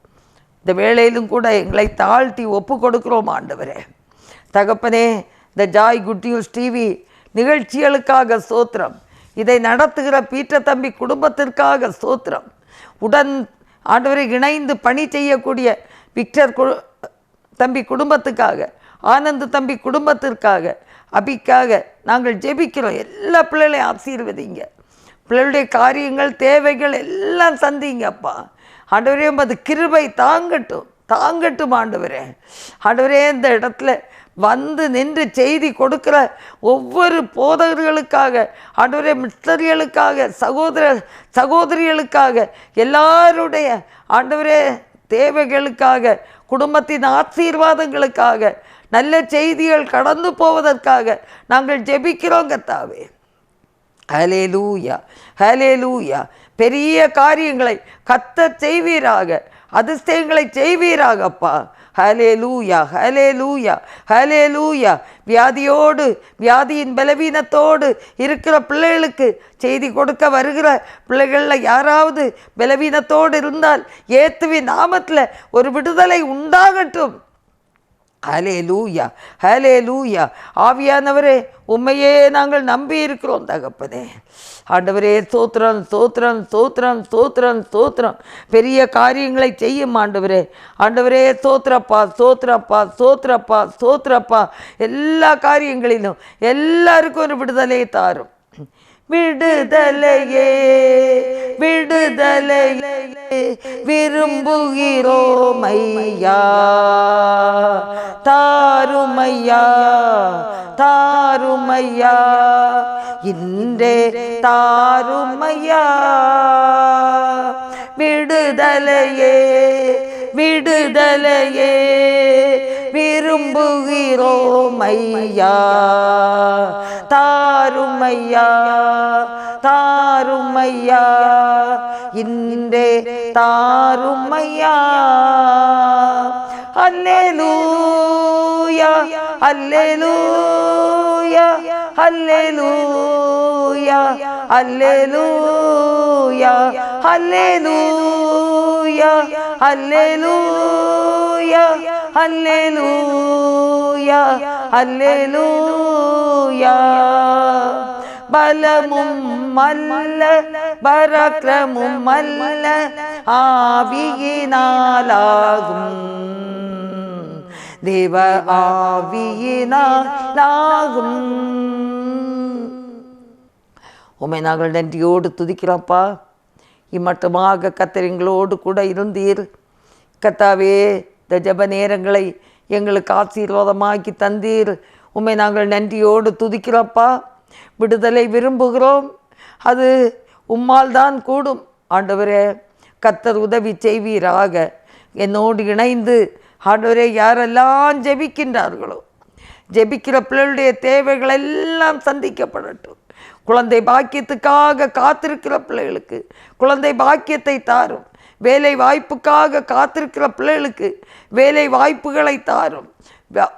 இந்த வேளையிலும் கூட எங்களை தாழ்த்தி ஒப்பு கொடுக்கிறோம் ஆண்டவரே. தகப்பனே, இந்த ஜாய் குட் நியூஸ் டிவி நிகழ்ச்சிகளுக்காக ஸ்தோத்திரம். இதை நடத்துகிற பீட்டர் தம்பி குடும்பத்திற்காக ஸ்தோத்திரம். உடன் ஆண்டவரை இணைந்து பணி செய்யக்கூடிய விக்டர் தம்பி குடும்பத்துக்காக, ஆனந்த் தம்பி குடும்பத்திற்காக, அபிக்காக நாங்கள் ஜெபிக்கிறோம். எல்லா பிள்ளைகளையும் ஆசீர்வதிங்க. பிள்ளைகளுடைய காரியங்கள், தேவைகள் எல்லாம் சந்திங்கப்பா. ஆண்டவரே, அது கிருபை தாங்கட்டும் ஆண்டவரே. இந்த இடத்துல வந்து நின்று செய்தி கொடுக்கிற ஒவ்வொரு போதகர்களுக்காக, ஆண்டவரே, மிஷனரிகளுக்காக, சகோதரிகளுக்காக, எல்லாருடைய ஆண்டவரே தேவைகளுக்காக, குடும்பத்தின் ஆசீர்வாதங்களுக்காக, நல்ல செய்திகள் கடந்து போவதற்காக நாங்கள் ஜெபிக்கிறோம் கர்த்தாவே. ஹல்லேலூயா. பெரிய காரியங்களை கர்த்தர் செய்வீராக, அதிசயங்களை செய்வீராகப்பா. ஹல்லேலூயா. வியாதியின் பலவீனத்தோடு இருக்கிற பிள்ளைகளுக்கு செய்தி கொடுக்க வருகிற பிள்ளைகளில் யாராவது பலவீனத்தோடு இருந்தால் இயேசுவின் நாமத்தில் ஒரு விடுதலை உண்டாகட்டும். ஹல்லேலூயா. ஆவியானவரே, உம்மையே நாங்கள் நம்பி இருக்கிறோம் தகப்பனே. ஆண்டவரே, ஸ்தோத்திரம். பெரிய காரியங்களை செய்யும் ஆண்டவரே. ஸ்தோத்திரப்பா. எல்லா காரியங்களிலும் எல்லாருக்கும் ஒரு விடுதலையை தாரும். விடுதலையே விரும்புகிறோம் ஐயா. தாருமையா இன்றே தாருமையா. விடுதலையே விரும்புகிறோம் ஐயா. தாருமையா இன்றே தாருமையா. அல்லேலூயா. பலமும் அல்ல பராக்கிரமும் அல்ல ஆவியினாலாகும். தேவ ஆவியினாலாகும். உம்மை நாங்கள் நன்றியோடு துதிக்கிறோம்ப்பா. இம்மட்டுமாக கர்த்தர் எங்களோடு கூட இருந்தீர் கர்த்தாவே. இந்த ஜெப நேரங்களை எங்களுக்கு ஆசீர்வாதமாக்கி தந்தீர். உம்மை நாங்கள் நன்றியோடு துதிக்கிறோம்ப்பா. விடுதலை விரும்புகிறோம், அது உம்மால் தான் கூடும் ஆண்டவரே. கர்த்தர் உதவி செய்வீராக. என்னோடு இணைந்து ஆண்டவரே, யாரெல்லாம் ஜெபிக்கின்றார்களோ, ஜெபிக்கிற பிள்ளைகளுடைய தேவைகள் எல்லாம் சந்திக்கப்படட்டும். குழந்தை பாக்கியத்துக்காக காத்திருக்கிற பிள்ளைகளுக்கு குழந்தை பாக்கியத்தை தாரும். வேலை வாய்ப்புக்காக காத்திருக்கிற பிள்ளைகளுக்கு வேலை வாய்ப்புகளை தாரும்.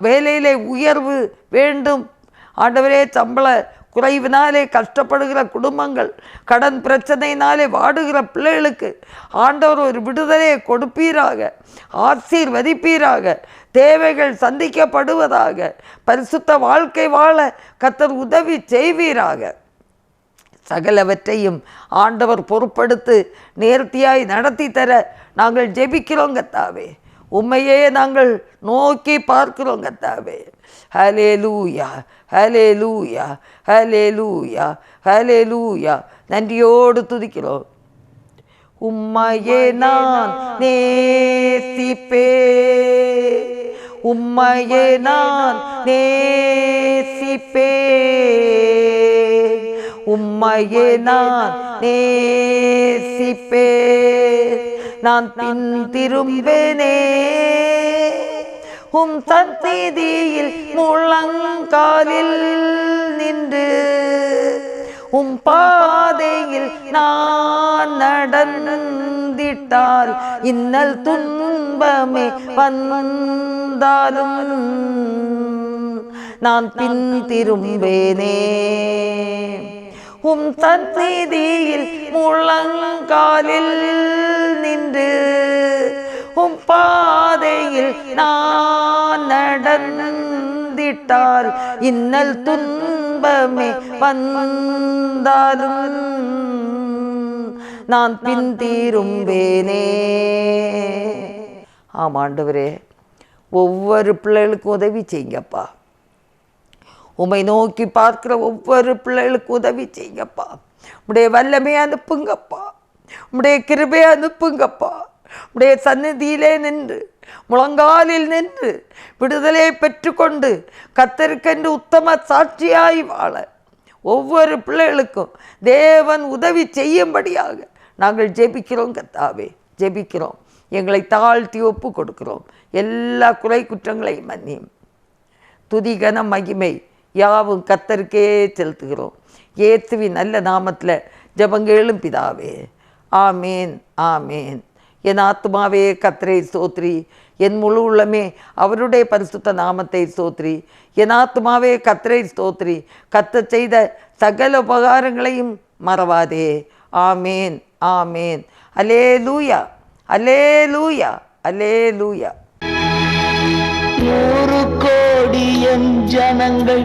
வேலையிலே உயர்வு வேண்டும் ஆண்டவரே. சம்பள குறைவினாலே கஷ்டப்படுகிற குடும்பங்கள், கடன் பிரச்சனையினாலே வாடுகிற பிள்ளைகளுக்கு ஆண்டவர் ஒரு விடுதலையை கொடுப்பீராக, ஆசீர்வதிப்பீராக, தேவைகள் சந்திக்கப்படுவதாக, பரிசுத்த வாழ்க்கை வாழ கர்த்தர் உதவி செய்வீராக. சகலவற்றையும் ஆண்டவர் பொறுப்படுத்து நேர்த்தியாய் நடத்தி தர நாங்கள் ஜெபிக்கிறோம் கர்த்தாவே. உம்மையே நாங்கள் நோக்கி பார்க்கிறோம் கர்த்தாவே. ஹல்லேலூயா, ஹல்லேலூயா, ஹல்லேலூயா, ஹல்லேலூயா. நன்றியோடு துதிக்கிறோம். உம்மையே நான் நேசிப்பேன், உம்மையே நான் நேசிப்பேன், உம்மையே நான் நேசிப்பேன். நான் பின் திரும்பேனே உம் சந்நிதியில் முழங்காலில் நின்று, உம் பாதையில் நான் நடந்திட்டால் இன்னல் துன்பமே வந்தாலும் நான் பின் திரும்பேனே. உம் சந்நிதியில் முழங்காலில் நின்று, உம் பாதையில் நான் நடந்திட்டால் இன்னல் துன்பமே வந்தாலும் நான் பின் திரும்பேனே. ஆமாண்டவரே, ஒவ்வொரு பிள்ளைகளுக்கும் உதவி செய்யுங்கப்பா. உம்மை நோக்கி பார்க்கிற ஒவ்வொரு பிள்ளைகளுக்கு உதவி செய்யுங்கப்பா. உடைய வல்லமையை அனுப்புங்கப்பா, உடைய கிருபையை அனுப்புங்கப்பா. உடைய சந்நிதியிலே நின்று, முழங்காலில் நின்று விடுதலையை பெற்றுக்கொண்டு கர்த்தருக்கென்று உத்தம சாட்சியாய் வாழ ஒவ்வொரு பிள்ளைகளுக்கும் தேவன் உதவி செய்யும்படியாக நாங்கள் ஜெபிக்கிறோம் கர்த்தாவே, ஜெபிக்கிறோம். எங்களை தாழ்த்தி ஒப்பு கொடுக்கிறோம். எல்லா குறை குற்றங்களையும் மன்னியும். துதிகன மகிமை யாவும் கர்த்தருக்கே செலுத்துகிறோம். இயேசுவின் நல்ல நாமத்தில் ஜெபங்களும் பிதாவே, ஆமேன், ஆமேன். என் ஆத்துமாவே கர்த்தரை ஸ்தோத்திரி, என் முழு உள்ளமே அவருடைய பரிசுத்த நாமத்தை ஸ்தோத்திரி. என் ஆத்துமாவே கர்த்தரை ஸ்தோத்திரி, கர்த்தர் செய்த சகல உபகாரங்களையும் மறவாதே. ஆமேன், ஆமேன். அல்லேலூயா, அல்லேலூயா, அல்லேலூயா. 100 கோடி என் ஜனங்கள்,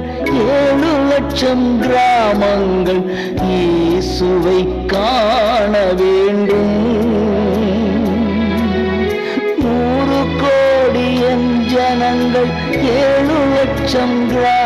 7 லட்சம் கிராமங்கள் இயேசுவை காண வேண்டும். 100 கோடி என் ஜனங்கள், 7 லட்சம் கிராமங்கள்